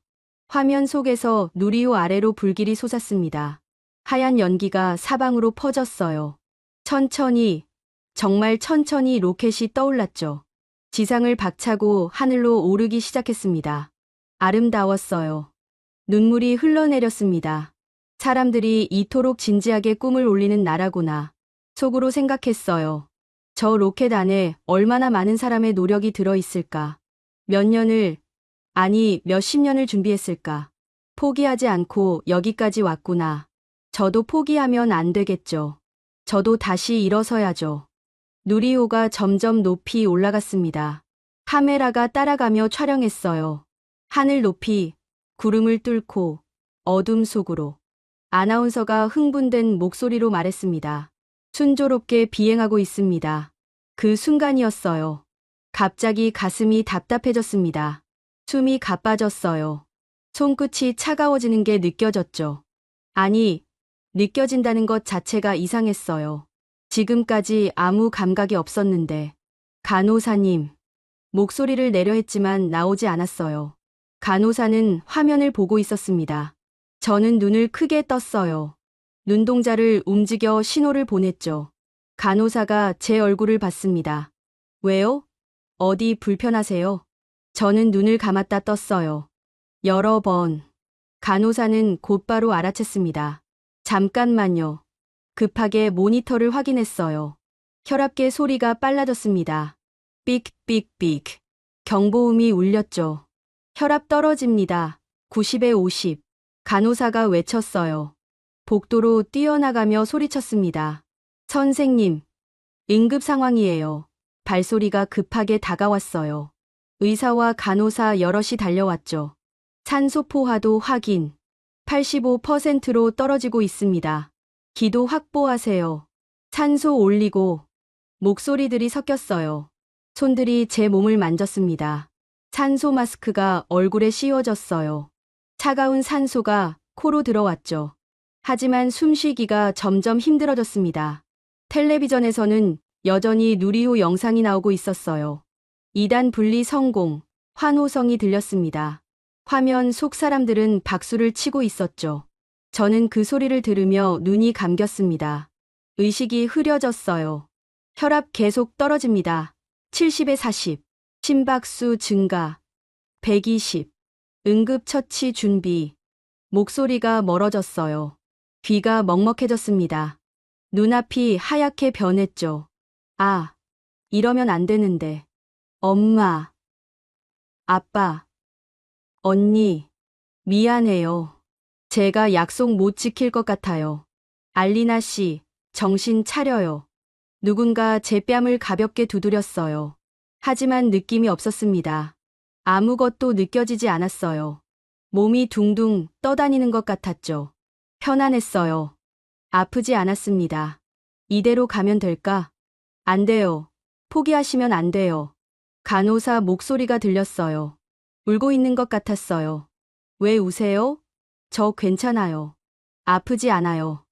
화면 속에서 누리호 아래로 불길이 솟았습니다. 하얀 연기가 사방으로 퍼졌어요. 천천히, 정말 천천히 로켓이 떠올랐죠. 지상을 박차고 하늘로 오르기 시작했습니다. 아름다웠어요. 눈물이 흘러내렸습니다. 사람들이 이토록 진지하게 꿈을 올리는 나라구나. 속으로 생각했어요. 저 로켓 안에 얼마나 많은 사람의 노력이 들어있을까. 몇 년을, 아니 몇십 년을 준비했을까. 포기하지 않고 여기까지 왔구나. 저도 포기하면 안 되겠죠. 저도 다시 일어서야죠. 누리호가 점점 높이 올라갔습니다. 카메라가 따라가며 촬영했어요. 하늘 높이, 구름을 뚫고, 어둠 속으로. 아나운서가 흥분된 목소리로 말했습니다. 순조롭게 비행하고 있습니다. 그 순간이었어요. 갑자기 가슴이 답답해졌습니다. 숨이 가빠졌어요. 손끝이 차가워지는 게 느껴졌죠. 아니, 느껴진다는 것 자체가 이상했어요. 지금까지 아무 감각이 없었는데. 간호사님. 목소리를 내려 했지만 나오지 않았어요. 간호사는 화면을 보고 있었습니다. 저는 눈을 크게 떴어요. 눈동자를 움직여 신호를 보냈죠. 간호사가 제 얼굴을 봤습니다. 왜요? 어디 불편하세요? 저는 눈을 감았다 떴어요. 여러 번. 간호사는 곧바로 알아챘습니다. 잠깐만요. 급하게 모니터를 확인했어요. 혈압계 소리가 빨라졌습니다. 삑삑삑. 경보음이 울렸죠. 혈압 떨어집니다. 90에 50. 간호사가 외쳤어요. 복도로 뛰어나가며 소리쳤습니다. 선생님, 응급 상황이에요. 발소리가 급하게 다가왔어요. 의사와 간호사 여럿이 달려왔죠. 산소 포화도 확인. 85%로 떨어지고 있습니다. 기도 확보하세요. 산소 올리고. 목소리들이 섞였어요. 손들이 제 몸을 만졌습니다. 산소 마스크가 얼굴에 씌워졌어요. 차가운 산소가 코로 들어왔죠. 하지만 숨쉬기가 점점 힘들어졌습니다. 텔레비전에서는 여전히 누리호 영상이 나오고 있었어요. 2단 분리 성공, 환호성이 들렸습니다. 화면 속 사람들은 박수를 치고 있었죠. 저는 그 소리를 들으며 눈이 감겼습니다. 의식이 흐려졌어요. 혈압 계속 떨어집니다. 70에 40. 심박수 증가. 120. 응급처치 준비. 목소리가 멀어졌어요. 귀가 먹먹해졌습니다. 눈앞이 하얗게 변했죠. 아, 이러면 안 되는데. 엄마, 아빠, 언니, 미안해요. 제가 약속 못 지킬 것 같아요. 알리나 씨, 정신 차려요. 누군가 제 뺨을 가볍게 두드렸어요. 하지만 느낌이 없었습니다. 아무것도 느껴지지 않았어요. 몸이 둥둥 떠다니는 것 같았죠. 편안했어요. 아프지 않았습니다. 이대로 가면 될까? 안 돼요. 포기하시면 안 돼요. 간호사 목소리가 들렸어요. 울고 있는 것 같았어요. 왜 우세요? 저 괜찮아요. 아프지 않아요.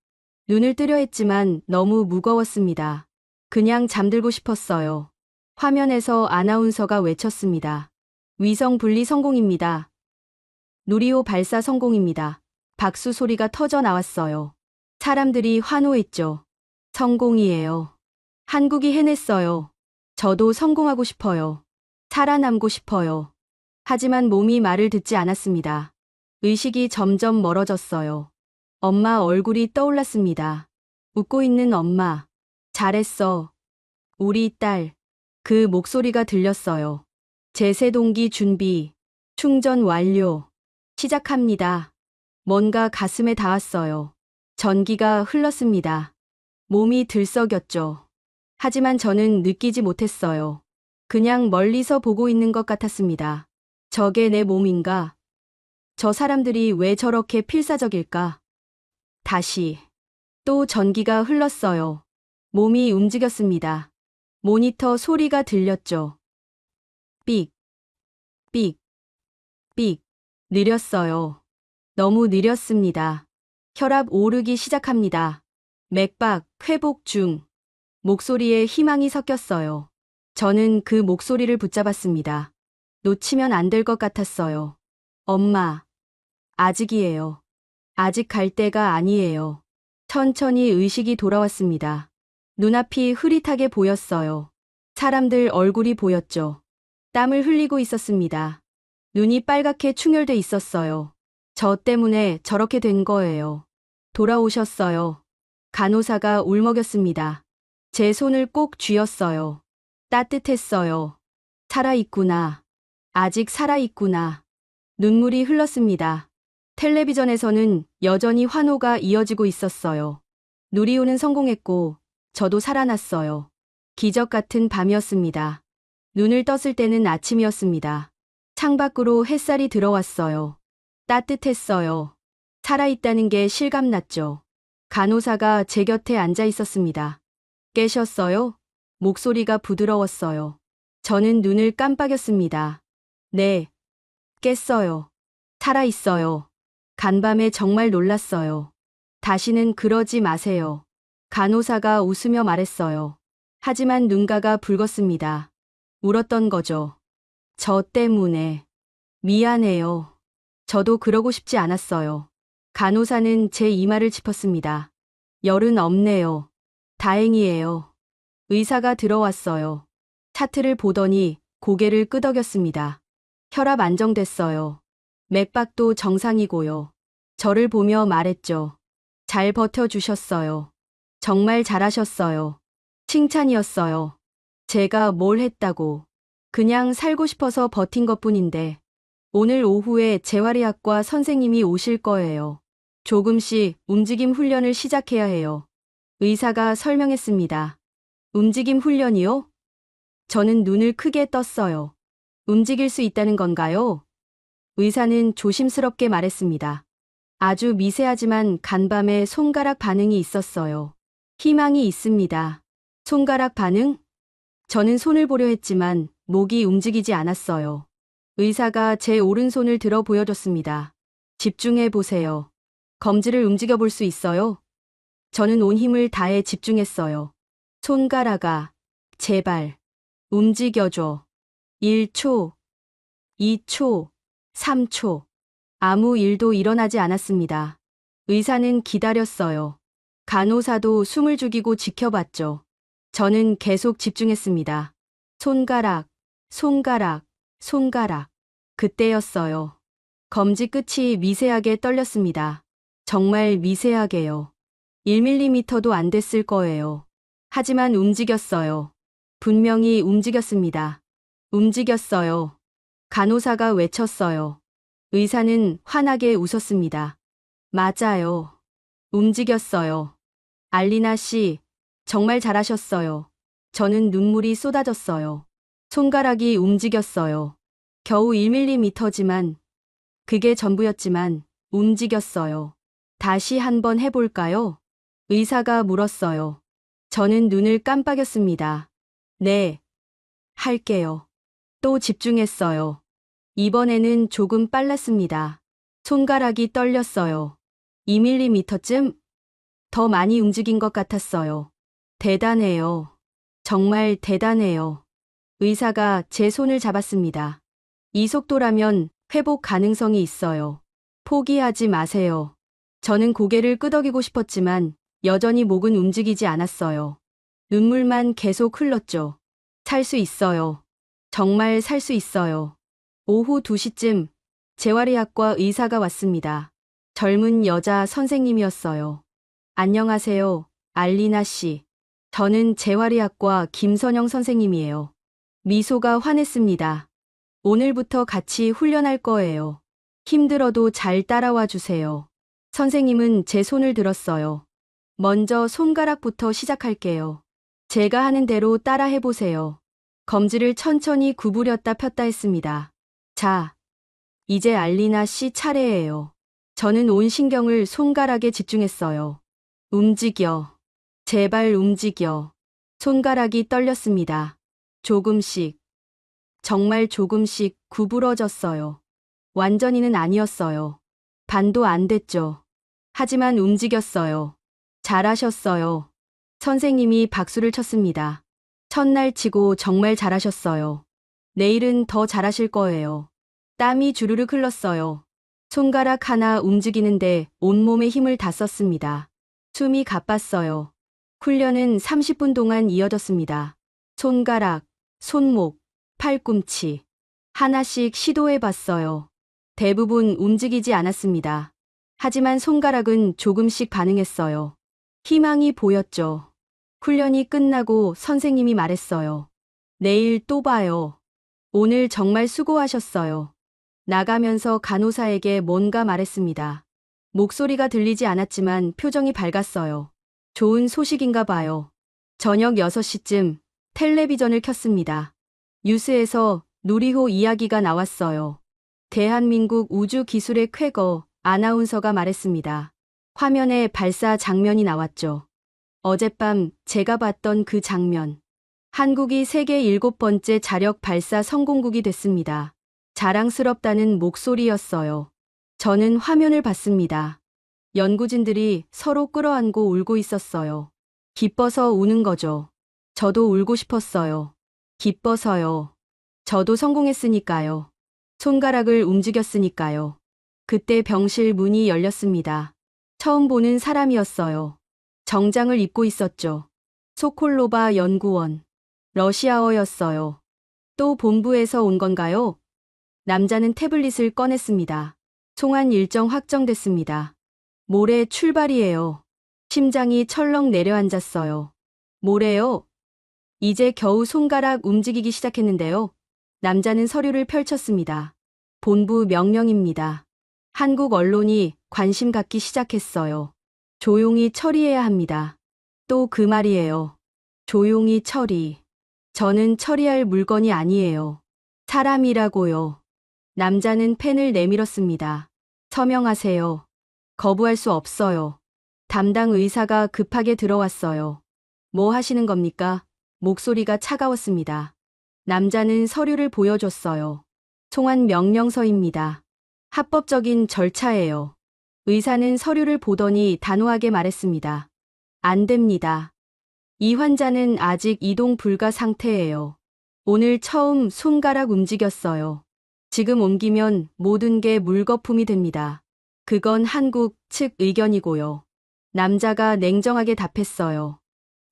눈을 뜨려 했지만 너무 무거웠습니다. 그냥 잠들고 싶었어요. 화면에서 아나운서가 외쳤습니다. 위성 분리 성공입니다. 누리호 발사 성공입니다. 박수 소리가 터져 나왔어요. 사람들이 환호했죠. 성공이에요. 한국이 해냈어요. 저도 성공하고 싶어요. 살아남고 싶어요. 하지만 몸이 말을 듣지 않았습니다. 의식이 점점 멀어졌어요. 엄마 얼굴이 떠올랐습니다. 웃고 있는 엄마. 잘했어. 우리 딸. 그 목소리가 들렸어요. 제세동기 준비. 충전 완료. 시작합니다. 뭔가 가슴에 닿았어요. 전기가 흘렀습니다. 몸이 들썩였죠. 하지만 저는 느끼지 못했어요. 그냥 멀리서 보고 있는 것 같았습니다. 저게 내 몸인가? 저 사람들이 왜 저렇게 필사적일까? 다시. 또 전기가 흘렀어요. 몸이 움직였습니다. 모니터 소리가 들렸죠. 삑, 삑, 삑. 느렸어요. 너무 느렸습니다. 혈압 오르기 시작합니다. 맥박 회복 중. 목소리에 희망이 섞였어요. 저는 그 목소리를 붙잡았습니다. 놓치면 안 될 것 같았어요. 엄마, 아직이에요. 아직 갈 때가 아니에요. 천천히 의식이 돌아왔습니다. 눈앞이 흐릿하게 보였어요. 사람들 얼굴이 보였죠. 땀을 흘리고 있었습니다. 눈이 빨갛게 충혈돼 있었어요. 저 때문에 저렇게 된 거예요. 돌아오셨어요. 간호사가 울먹였습니다. 제 손을 꼭 쥐었어요. 따뜻했어요. 살아있구나. 아직 살아있구나. 눈물이 흘렀습니다. 텔레비전에서는 여전히 환호가 이어지고 있었어요. 누리호는 성공했고 저도 살아났어요. 기적 같은 밤이었습니다. 눈을 떴을 때는 아침이었습니다. 창밖으로 햇살이 들어왔어요. 따뜻했어요. 살아있다는 게 실감났죠. 간호사가 제 곁에 앉아 있었습니다. 깨셨어요? 목소리가 부드러웠어요. 저는 눈을 깜빡였습니다. 네, 깼어요. 살아있어요. 간밤에 정말 놀랐어요. 다시는 그러지 마세요. 간호사가 웃으며 말했어요. 하지만 눈가가 붉었습니다. 울었던 거죠. 저 때문에. 미안해요. 저도 그러고 싶지 않았어요. 간호사는 제 이마를 짚었습니다. 열은 없네요. 다행이에요. 의사가 들어왔어요. 차트를 보더니 고개를 끄덕였습니다. 혈압 안정됐어요. 맥박도 정상이고요. 저를 보며 말했죠. 잘 버텨주셨어요. 정말 잘하셨어요. 칭찬이었어요. 제가 뭘 했다고. 그냥 살고 싶어서 버틴 것뿐인데. 오늘 오후에 재활의학과 선생님이 오실 거예요. 조금씩 움직임 훈련을 시작해야 해요. 의사가 설명했습니다. 움직임 훈련이요? 저는 눈을 크게 떴어요. 움직일 수 있다는 건가요? 의사는 조심스럽게 말했습니다. 아주 미세하지만 간밤에 손가락 반응이 있었어요. 희망이 있습니다. 손가락 반응? 저는 손을 보려 했지만 목이 움직이지 않았어요. 의사가 제 오른손을 들어 보여줬습니다. 집중해 보세요. 검지를 움직여 볼 수 있어요? 저는 온 힘을 다해 집중했어요. 손가락아, 제발, 움직여줘. 1초, 2초, 3초. 아무 일도 일어나지 않았습니다. 의사는 기다렸어요. 간호사도 숨을 죽이고 지켜봤죠. 저는 계속 집중했습니다. 손가락, 손가락, 손가락. 그때였어요. 검지 끝이 미세하게 떨렸습니다. 정말 미세하게요. 1mm도 안 됐을 거예요. 하지만 움직였어요. 분명히 움직였습니다. 움직였어요. 간호사가 외쳤어요. 의사는 환하게 웃었습니다. 맞아요. 움직였어요. 알리나 씨, 정말 잘하셨어요. 저는 눈물이 쏟아졌어요. 손가락이 움직였어요. 겨우 1mm지만, 그게 전부였지만, 움직였어요. 다시 한번 해볼까요? 의사가 물었어요. 저는 눈을 깜빡였습니다. 네, 할게요. 또 집중했어요. 이번에는 조금 빨랐습니다. 손가락이 떨렸어요. 2mm쯤? 더 많이 움직인 것 같았어요. 대단해요. 정말 대단해요. 의사가 제 손을 잡았습니다. 이 속도라면 회복 가능성이 있어요. 포기하지 마세요. 저는 고개를 끄덕이고 싶었지만 여전히 목은 움직이지 않았어요. 눈물만 계속 흘렀죠. 살 수 있어요. 정말 살 수 있어요. 오후 2시쯤 재활의학과 의사가 왔습니다. 젊은 여자 선생님이었어요. 안녕하세요, 알리나 씨. 저는 재활의학과 김선영 선생님이에요. 미소가 환했습니다. 오늘부터 같이 훈련할 거예요. 힘들어도 잘 따라와 주세요. 선생님은 제 손을 들었어요. 먼저 손가락부터 시작할게요. 제가 하는 대로 따라 해보세요. 검지를 천천히 구부렸다 폈다 했습니다. 자, 이제 알리나 씨 차례예요. 저는 온 신경을 손가락에 집중했어요. 움직여. 제발 움직여. 손가락이 떨렸습니다. 조금씩, 정말 조금씩 구부러졌어요. 완전히는 아니었어요. 반도 안 됐죠. 하지만 움직였어요. 잘하셨어요. 선생님이 박수를 쳤습니다. 첫날 치고 정말 잘하셨어요. 내일은 더 잘하실 거예요. 땀이 주르륵 흘렀어요. 손가락 하나 움직이는데 온몸에 힘을 다 썼습니다. 숨이 가빴어요. 훈련은 30분 동안 이어졌습니다. 손가락, 손목, 팔꿈치. 하나씩 시도해 봤어요. 대부분 움직이지 않았습니다. 하지만 손가락은 조금씩 반응했어요. 희망이 보였죠. 훈련이 끝나고 선생님이 말했어요. 내일 또 봐요. 오늘 정말 수고하셨어요. 나가면서 간호사에게 뭔가 말했습니다. 목소리가 들리지 않았지만 표정이 밝았어요. 좋은 소식인가 봐요. 저녁 6시쯤 텔레비전을 켰습니다. 뉴스에서 누리호 이야기가 나왔어요. 대한민국 우주기술의 쾌거 아나운서가 말했습니다. 화면에 발사 장면이 나왔죠. 어젯밤 제가 봤던 그 장면. 한국이 세계 7번째 자력 발사 성공국이 됐습니다. 자랑스럽다는 목소리였어요. 저는 화면을 봤습니다. 연구진들이 서로 끌어안고 울고 있었어요. 기뻐서 우는 거죠. 저도 울고 싶었어요. 기뻐서요. 저도 성공했으니까요. 손가락을 움직였으니까요. 그때 병실 문이 열렸습니다. 처음 보는 사람이었어요. 정장을 입고 있었죠. 소콜로바 연구원. 러시아어였어요. 또 본부에서 온 건가요? 남자는 태블릿을 꺼냈습니다. 송환 일정 확정됐습니다. 모레 출발이에요. 심장이 철렁 내려앉았어요. 모레요? 이제 겨우 손가락 움직이기 시작했는데요. 남자는 서류를 펼쳤습니다. 본부 명령입니다. 한국 언론이 관심 갖기 시작했어요. 조용히 처리해야 합니다. 또 그 말이에요. 조용히 처리. 저는 처리할 물건이 아니에요. 사람이라고요. 남자는 펜을 내밀었습니다. 서명하세요. 거부할 수 없어요. 담당 의사가 급하게 들어왔어요. 뭐 하시는 겁니까? 목소리가 차가웠습니다. 남자는 서류를 보여줬어요. 송환 명령서입니다. 합법적인 절차예요. 의사는 서류를 보더니 단호하게 말했습니다. 안 됩니다. 이 환자는 아직 이동 불가 상태예요. 오늘 처음 손가락 움직였어요. 지금 옮기면 모든 게 물거품이 됩니다. 그건 한국 측 의견이고요. 남자가 냉정하게 답했어요.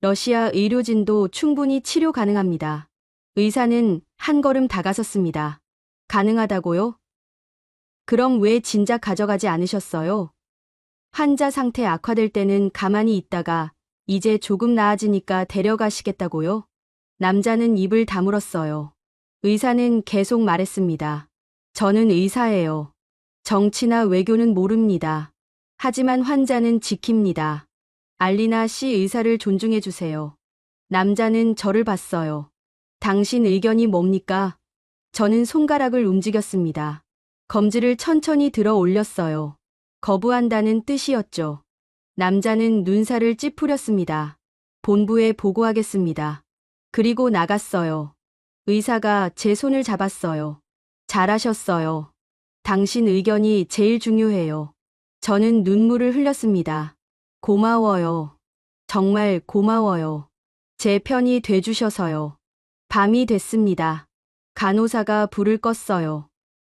러시아 의료진도 충분히 치료 가능합니다. 의사는 한 걸음 다가섰습니다. 가능하다고요? 그럼 왜 진작 가져가지 않으셨어요? 환자 상태 악화될 때는 가만히 있다가 이제 조금 나아지니까 데려가시겠다고요? 남자는 입을 다물었어요. 의사는 계속 말했습니다. 저는 의사예요. 정치나 외교는 모릅니다. 하지만 환자는 지킵니다. 알리나 씨 의사를 존중해 주세요. 남자는 저를 봤어요. 당신 의견이 뭡니까? 저는 손가락을 움직였습니다. 검지를 천천히 들어 올렸어요. 거부한다는 뜻이었죠. 남자는 눈살을 찌푸렸습니다. 본부에 보고하겠습니다. 그리고 나갔어요. 의사가 제 손을 잡았어요. 잘하셨어요. 당신 의견이 제일 중요해요. 저는 눈물을 흘렸습니다. 고마워요. 정말 고마워요. 제 편이 돼주셔서요. 밤이 됐습니다. 간호사가 불을 껐어요.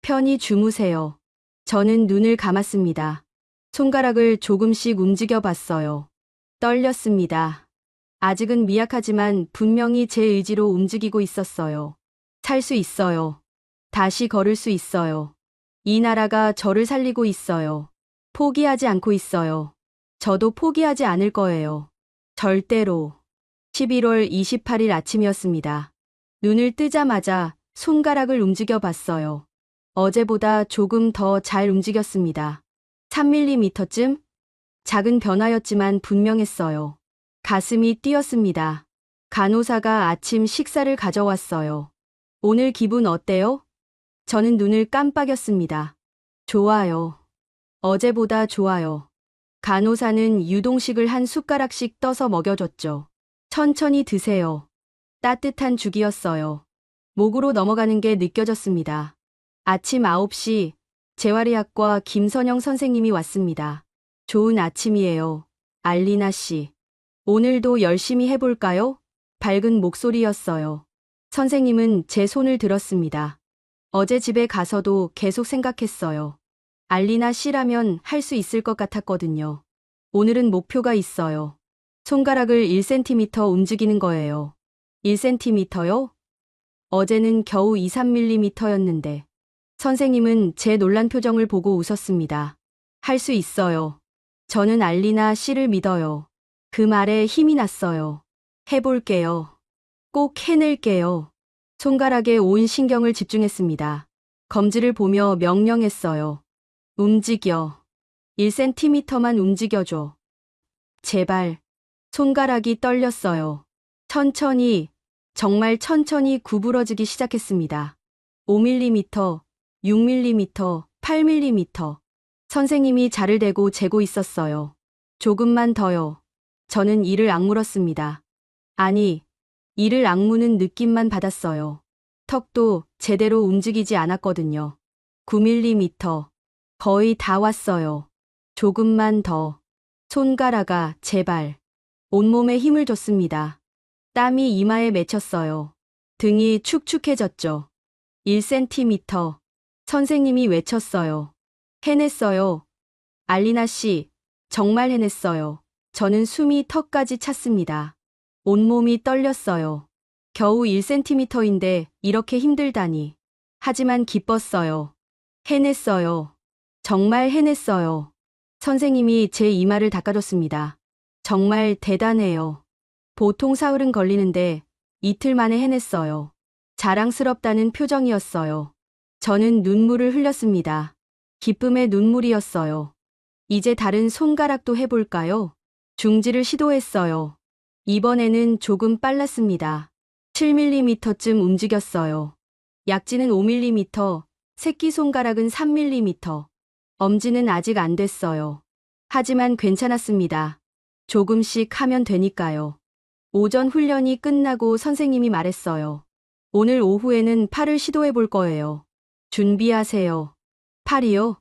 편히 주무세요. 저는 눈을 감았습니다. 손가락을 조금씩 움직여 봤어요. 떨렸습니다. 아직은 미약하지만 분명히 제 의지로 움직이고 있었어요. 살 수 있어요. 다시 걸을 수 있어요. 이 나라가 저를 살리고 있어요. 포기하지 않고 있어요. 저도 포기하지 않을 거예요. 절대로. 11월 28일 아침이었습니다. 눈을 뜨자마자 손가락을 움직여 봤어요. 어제보다 조금 더 잘 움직였습니다. 3mm쯤? 작은 변화였지만 분명했어요. 가슴이 뛰었습니다. 간호사가 아침 식사를 가져왔어요. 오늘 기분 어때요? 저는 눈을 깜빡였습니다. 좋아요. 어제보다 좋아요. 간호사는 유동식을 한 숟가락씩 떠서 먹여줬죠. 천천히 드세요. 따뜻한 죽이었어요. 목으로 넘어가는 게 느껴졌습니다. 아침 9시 재활의학과 김선영 선생님이 왔습니다. 좋은 아침이에요. 알리나 씨. 오늘도 열심히 해볼까요? 밝은 목소리였어요. 선생님은 제 손을 들었습니다. 어제 집에 가서도 계속 생각했어요. 알리나 씨라면 할 수 있을 것 같았거든요. 오늘은 목표가 있어요. 손가락을 1cm 움직이는 거예요. 1cm요? 어제는 겨우 2, 3mm였는데. 선생님은 제 놀란 표정을 보고 웃었습니다. 할 수 있어요. 저는 알리나 씨를 믿어요. 그 말에 힘이 났어요. 해볼게요. 꼭 해낼게요. 손가락에 온 신경을 집중했습니다. 검지를 보며 명령했어요. 움직여. 1cm만 움직여줘. 제발. 손가락이 떨렸어요. 천천히, 정말 천천히 구부러지기 시작했습니다. 5mm, 6mm, 8mm. 선생님이 자를 대고 재고 있었어요. 조금만 더요. 저는 이를 악물었습니다. 아니, 이를 악무는 느낌만 받았어요. 턱도 제대로 움직이지 않았거든요. 9mm. 거의 다 왔어요. 조금만 더. 손가락아, 제발. 온몸에 힘을 줬습니다. 땀이 이마에 맺혔어요. 등이 축축해졌죠. 1cm. 선생님이 외쳤어요. 해냈어요. 알리나 씨, 정말 해냈어요. 저는 숨이 턱까지 찼습니다. 온몸이 떨렸어요. 겨우 1cm인데 이렇게 힘들다니. 하지만 기뻤어요. 해냈어요. 정말 해냈어요. 선생님이 제 이마를 닦아줬습니다. 정말 대단해요. 보통 사흘은 걸리는데 이틀 만에 해냈어요. 자랑스럽다는 표정이었어요. 저는 눈물을 흘렸습니다. 기쁨의 눈물이었어요. 이제 다른 손가락도 해볼까요? 중지를 시도했어요. 이번에는 조금 빨랐습니다. 7mm쯤 움직였어요. 약지는 5mm, 새끼손가락은 3mm. 엄지는 아직 안 됐어요. 하지만 괜찮았습니다. 조금씩 하면 되니까요. 오전 훈련이 끝나고 선생님이 말했어요. 오늘 오후에는 팔을 시도해 볼 거예요. 준비하세요. 팔이요?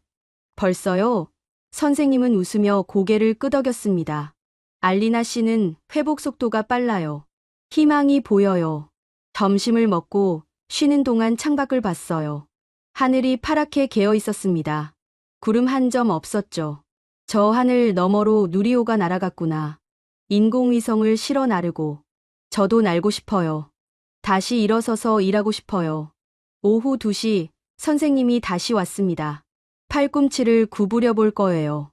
벌써요? 선생님은 웃으며 고개를 끄덕였습니다. 알리나 씨는 회복 속도가 빨라요. 희망이 보여요. 점심을 먹고 쉬는 동안 창밖을 봤어요. 하늘이 파랗게 개어 있었습니다. 구름 한 점 없었죠. 저 하늘 너머로 누리호가 날아갔구나. 인공위성을 실어 나르고. 저도 날고 싶어요. 다시 일어서서 일하고 싶어요. 오후 2시 선생님이 다시 왔습니다. 팔꿈치를 구부려 볼 거예요.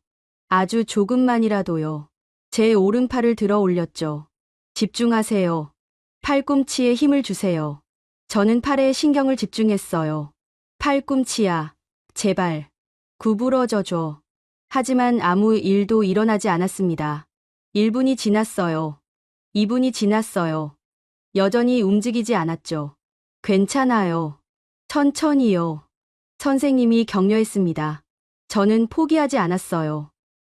아주 조금만이라도요. 제 오른팔을 들어 올렸죠. 집중하세요. 팔꿈치에 힘을 주세요. 저는 팔에 신경을 집중했어요. 팔꿈치야, 제발. 구부러져 줘. 하지만 아무 일도 일어나지 않았습니다. 1분이 지났어요. 2분이 지났어요. 여전히 움직이지 않았죠. 괜찮아요. 천천히요. 선생님이 격려했습니다. 저는 포기하지 않았어요.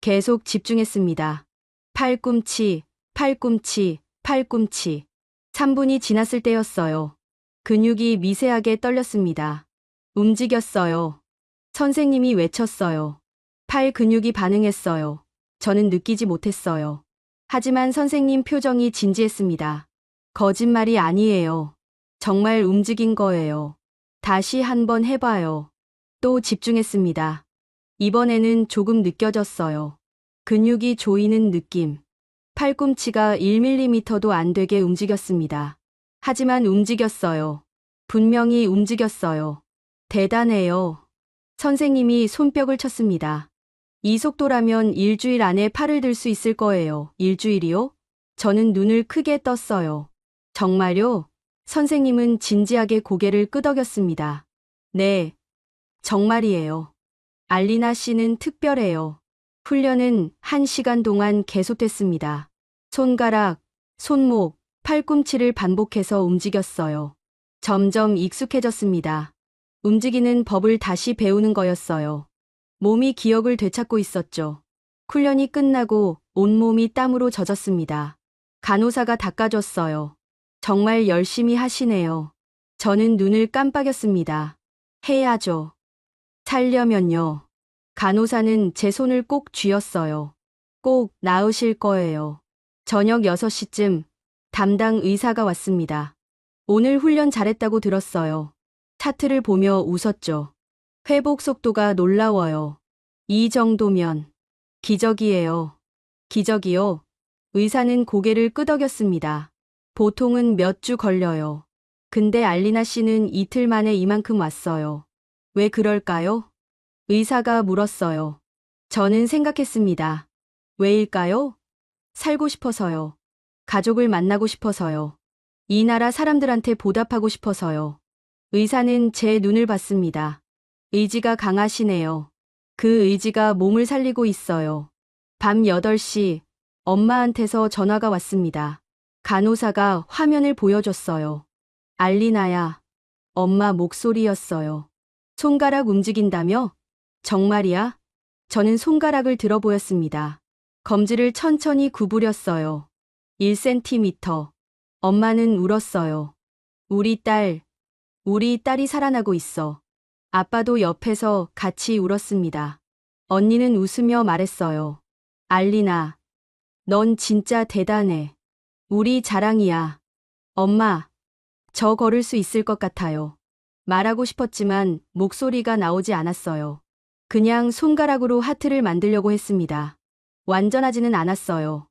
계속 집중했습니다. 팔꿈치, 팔꿈치, 팔꿈치. 3분이 지났을 때였어요. 근육이 미세하게 떨렸습니다. 움직였어요. 선생님이 외쳤어요. 팔 근육이 반응했어요. 저는 느끼지 못했어요. 하지만 선생님 표정이 진지했습니다. 거짓말이 아니에요. 정말 움직인 거예요. 다시 한번 해봐요. 또 집중했습니다. 이번에는 조금 느껴졌어요. 근육이 조이는 느낌. 팔꿈치가 1mm도 안 되게 움직였습니다. 하지만 움직였어요. 분명히 움직였어요. 대단해요. 선생님이 손뼉을 쳤습니다. 이 속도라면 일주일 안에 팔을 들 수 있을 거예요. 일주일이요? 저는 눈을 크게 떴어요. 정말요? 선생님은 진지하게 고개를 끄덕였습니다. 네, 정말이에요. 알리나 씨는 특별해요. 훈련은 1시간 동안 계속됐습니다. 손가락, 손목, 팔꿈치를 반복해서 움직였어요. 점점 익숙해졌습니다. 움직이는 법을 다시 배우는 거였어요. 몸이 기억을 되찾고 있었죠. 훈련이 끝나고 온몸이 땀으로 젖었습니다. 간호사가 닦아줬어요. 정말 열심히 하시네요. 저는 눈을 깜빡였습니다. 해야죠. 살려면요. 간호사는 제 손을 꼭 쥐었어요. 꼭 나으실 거예요. 저녁 6시쯤 담당 의사가 왔습니다. 오늘 훈련 잘했다고 들었어요. 차트를 보며 웃었죠. 회복 속도가 놀라워요. 이 정도면 기적이에요. 기적이요? 의사는 고개를 끄덕였습니다. 보통은 몇 주 걸려요. 근데 알리나 씨는 이틀 만에 이만큼 왔어요. 왜 그럴까요? 의사가 물었어요. 저는 생각했습니다. 왜일까요? 살고 싶어서요. 가족을 만나고 싶어서요. 이 나라 사람들한테 보답하고 싶어서요. 의사는 제 눈을 봤습니다. 의지가 강하시네요. 그 의지가 몸을 살리고 있어요. 밤 8시 엄마한테서 전화가 왔습니다. 간호사가 화면을 보여줬어요. 알리나야, 엄마 목소리였어요. 손가락 움직인다며? 정말이야? 저는 손가락을 들어 보였습니다. 검지를 천천히 구부렸어요. 1cm. 엄마는 울었어요. 우리 딸이 살아나고 있어. 아빠도 옆에서 같이 울었습니다. 언니는 웃으며 말했어요. 알리나, 넌 진짜 대단해. 우리 자랑이야. 엄마, 저 걸을 수 있을 것 같아요. 말하고 싶었지만 목소리가 나오지 않았어요. 그냥 손가락으로 하트를 만들려고 했습니다. 완전하지는 않았어요.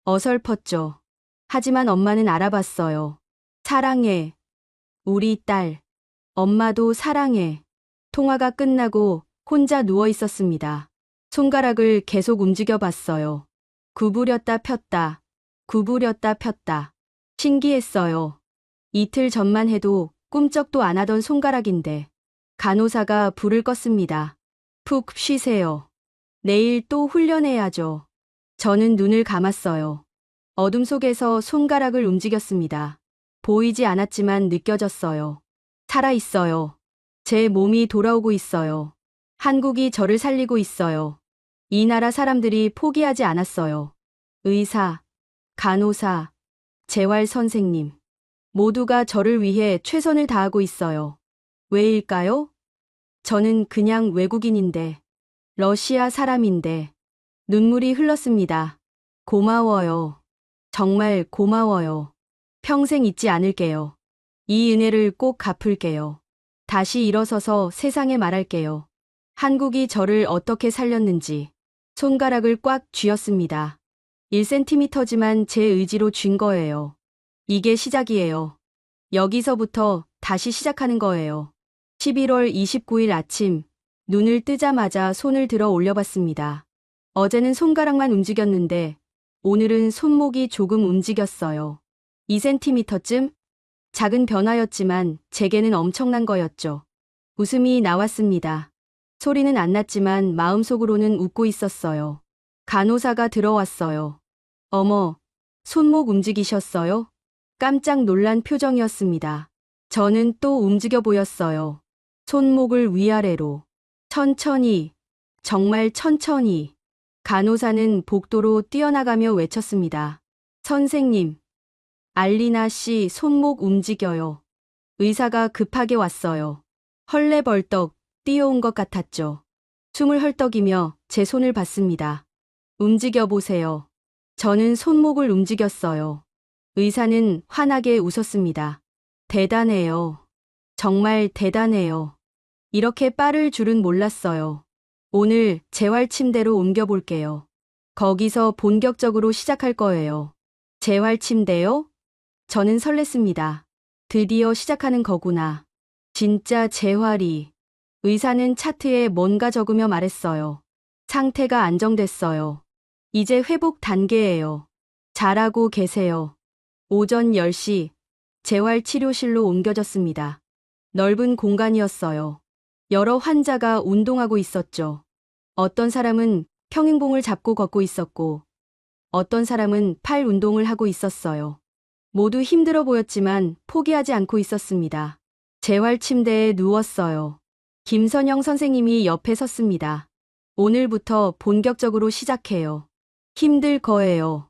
어설펐죠. 하지만 엄마는 알아봤어요. 사랑해. 우리 딸. 엄마도 사랑해. 통화가 끝나고 혼자 누워 있었습니다. 손가락을 계속 움직여 봤어요. 구부렸다 폈다. 구부렸다 폈다. 신기했어요. 이틀 전만 해도 꿈쩍도 안 하던 손가락인데. 간호사가 불을 껐습니다. 푹 쉬세요. 내일 또 훈련해야죠. 저는 눈을 감았어요. 어둠 속에서 손가락을 움직였습니다. 보이지 않았지만 느껴졌어요. 살아있어요. 제 몸이 돌아오고 있어요. 한국이 저를 살리고 있어요. 이 나라 사람들이 포기하지 않았어요. 의사, 간호사, 재활 선생님. 모두가 저를 위해 최선을 다하고 있어요. 왜일까요? 저는 그냥 외국인인데, 러시아 사람인데, 눈물이 흘렀습니다. 고마워요. 정말 고마워요. 평생 잊지 않을게요. 이 은혜를 꼭 갚을게요. 다시 일어서서 세상에 말할게요. 한국이 저를 어떻게 살렸는지. 손가락을 꽉 쥐었습니다. 1cm지만 제 의지로 쥔 거예요. 이게 시작이에요. 여기서부터 다시 시작하는 거예요. 11월 29일 아침, 눈을 뜨자마자 손을 들어 올려봤습니다. 어제는 손가락만 움직였는데 오늘은 손목이 조금 움직였어요. 2cm쯤? 작은 변화였지만 제게는 엄청난 거였죠. 웃음이 나왔습니다. 소리는 안 났지만 마음속으로는 웃고 있었어요. 간호사가 들어왔어요. 어머, 손목 움직이셨어요? 깜짝 놀란 표정이었습니다. 저는 또 움직여 보였어요. 손목을 위아래로. 천천히, 정말 천천히. 간호사는 복도로 뛰어나가며 외쳤습니다. 선생님, 알리나 씨 손목 움직여요. 의사가 급하게 왔어요. 헐레벌떡 뛰어온 것 같았죠. 숨을 헐떡이며 제 손을 봤습니다. 움직여 보세요. 저는 손목을 움직였어요. 의사는 환하게 웃었습니다. 대단해요. 정말 대단해요. 이렇게 빠를 줄은 몰랐어요. 오늘 재활 침대로 옮겨볼게요. 거기서 본격적으로 시작할 거예요. 재활 침대요? 저는 설렜습니다. 드디어 시작하는 거구나. 진짜 재활이. 의사는 차트에 뭔가 적으며 말했어요. 상태가 안정됐어요. 이제 회복 단계예요. 잘하고 계세요. 오전 10시 재활치료실로 옮겨졌습니다. 넓은 공간이었어요. 여러 환자가 운동하고 있었죠. 어떤 사람은 평행봉을 잡고 걷고 있었고, 어떤 사람은 팔 운동을 하고 있었어요. 모두 힘들어 보였지만 포기하지 않고 있었습니다. 재활 침대에 누웠어요. 김선영 선생님이 옆에 섰습니다. 오늘부터 본격적으로 시작해요. 힘들 거예요.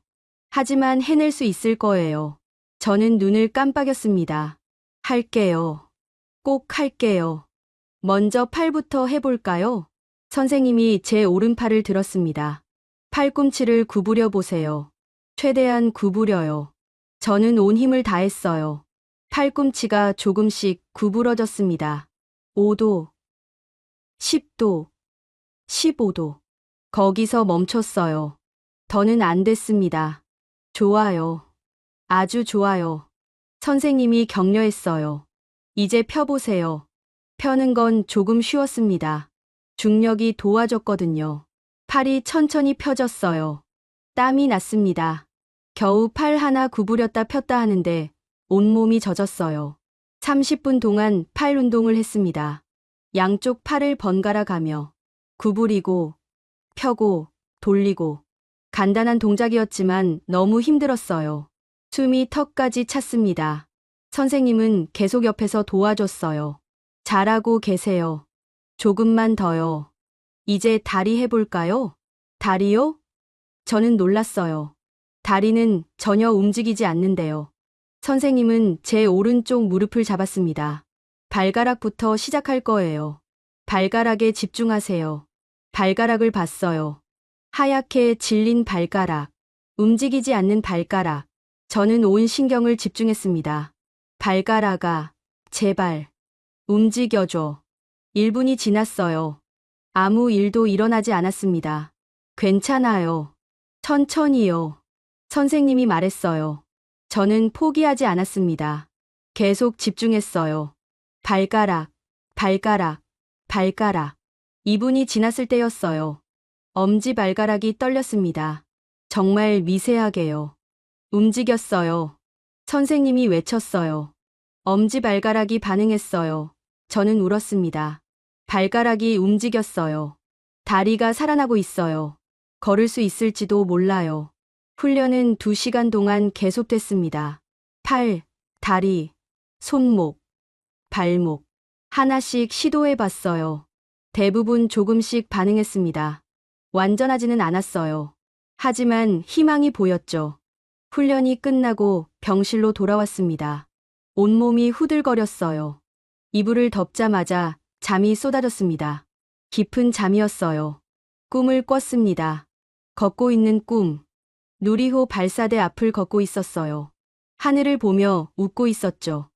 하지만 해낼 수 있을 거예요. 저는 눈을 깜빡였습니다. 할게요. 꼭 할게요. 먼저 팔부터 해볼까요? 선생님이 제 오른팔을 들었습니다. 팔꿈치를 구부려 보세요. 최대한 구부려요. 저는 온 힘을 다했어요. 팔꿈치가 조금씩 구부러졌습니다. 5도, 10도, 15도. 거기서 멈췄어요. 더는 안 됐습니다. 좋아요. 아주 좋아요. 선생님이 격려했어요. 이제 펴보세요. 펴는 건 조금 쉬웠습니다. 중력이 도와줬거든요. 팔이 천천히 펴졌어요. 땀이 났습니다. 겨우 팔 하나 구부렸다 폈다 하는데 온몸이 젖었어요. 30분 동안 팔 운동을 했습니다. 양쪽 팔을 번갈아 가며 구부리고 펴고 돌리고 간단한 동작이었지만 너무 힘들었어요. 숨이 턱까지 찼습니다. 선생님은 계속 옆에서 도와줬어요. 잘하고 계세요. 조금만 더요. 이제 다리 해볼까요? 다리요? 저는 놀랐어요. 다리는 전혀 움직이지 않는데요. 선생님은 제 오른쪽 무릎을 잡았습니다. 발가락부터 시작할 거예요. 발가락에 집중하세요. 발가락을 봤어요. 하얗게 질린 발가락, 움직이지 않는 발가락. 저는 온 신경을 집중했습니다. 발가락아, 제발, 움직여줘. 1분이 지났어요. 아무 일도 일어나지 않았습니다. 괜찮아요. 천천히요. 선생님이 말했어요. 저는 포기하지 않았습니다. 계속 집중했어요. 발가락, 발가락, 발가락. 2분이 지났을 때였어요. 엄지발가락이 떨렸습니다. 정말 미세하게요. 움직였어요. 선생님이 외쳤어요. 엄지발가락이 반응했어요. 저는 울었습니다. 발가락이 움직였어요. 다리가 살아나고 있어요. 걸을 수 있을지도 몰라요. 훈련은 2시간 동안 계속됐습니다. 팔, 다리, 손목, 발목. 하나씩 시도해 봤어요. 대부분 조금씩 반응했습니다. 완전하지는 않았어요. 하지만 희망이 보였죠. 훈련이 끝나고 병실로 돌아왔습니다. 온몸이 후들거렸어요. 이불을 덮자마자 잠이 쏟아졌습니다. 깊은 잠이었어요. 꿈을 꿨습니다. 걷고 있는 꿈. 누리호 발사대 앞을 걷고 있었어요. 하늘을 보며 웃고 있었죠.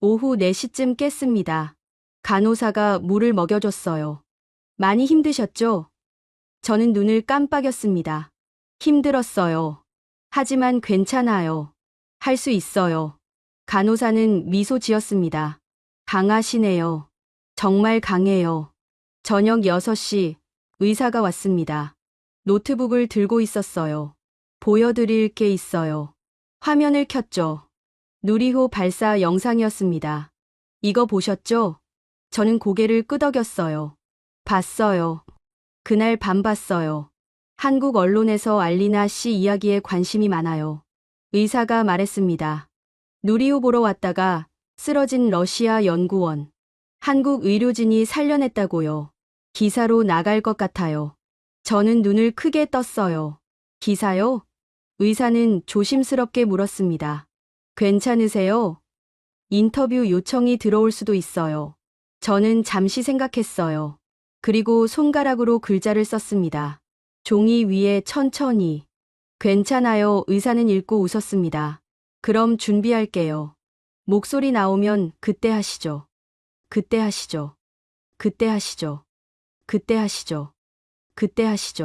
오후 4시쯤 깼습니다. 간호사가 물을 먹여줬어요. 많이 힘드셨죠? 저는 눈을 깜빡였습니다. 힘들었어요. 하지만 괜찮아요. 할 수 있어요. 간호사는 미소 지었습니다. 강하시네요. 정말 강해요. 저녁 6시 의사가 왔습니다. 노트북을 들고 있었어요. 보여드릴 게 있어요. 화면을 켰죠. 누리호 발사 영상이었습니다. 이거 보셨죠? 저는 고개를 끄덕였어요. 봤어요. 그날 밤 봤어요. 한국 언론에서 알리나 씨 이야기에 관심이 많아요. 의사가 말했습니다. 누리호 보러 왔다가 쓰러진 러시아 연구원. 한국 의료진이 살려냈다고요. 기사로 나갈 것 같아요. 저는 눈을 크게 떴어요. 기사요? 의사는 조심스럽게 물었습니다. 괜찮으세요? 인터뷰 요청이 들어올 수도 있어요. 저는 잠시 생각했어요. 그리고 손가락으로 글자를 썼습니다. 종이 위에 천천히. 괜찮아요. 의사는 읽고 웃었습니다. 그럼 준비할게요. 목소리 나오면 그때 하시죠. 그때 하시죠. 그때 하시죠. 그때 하시죠. 그때 하시죠.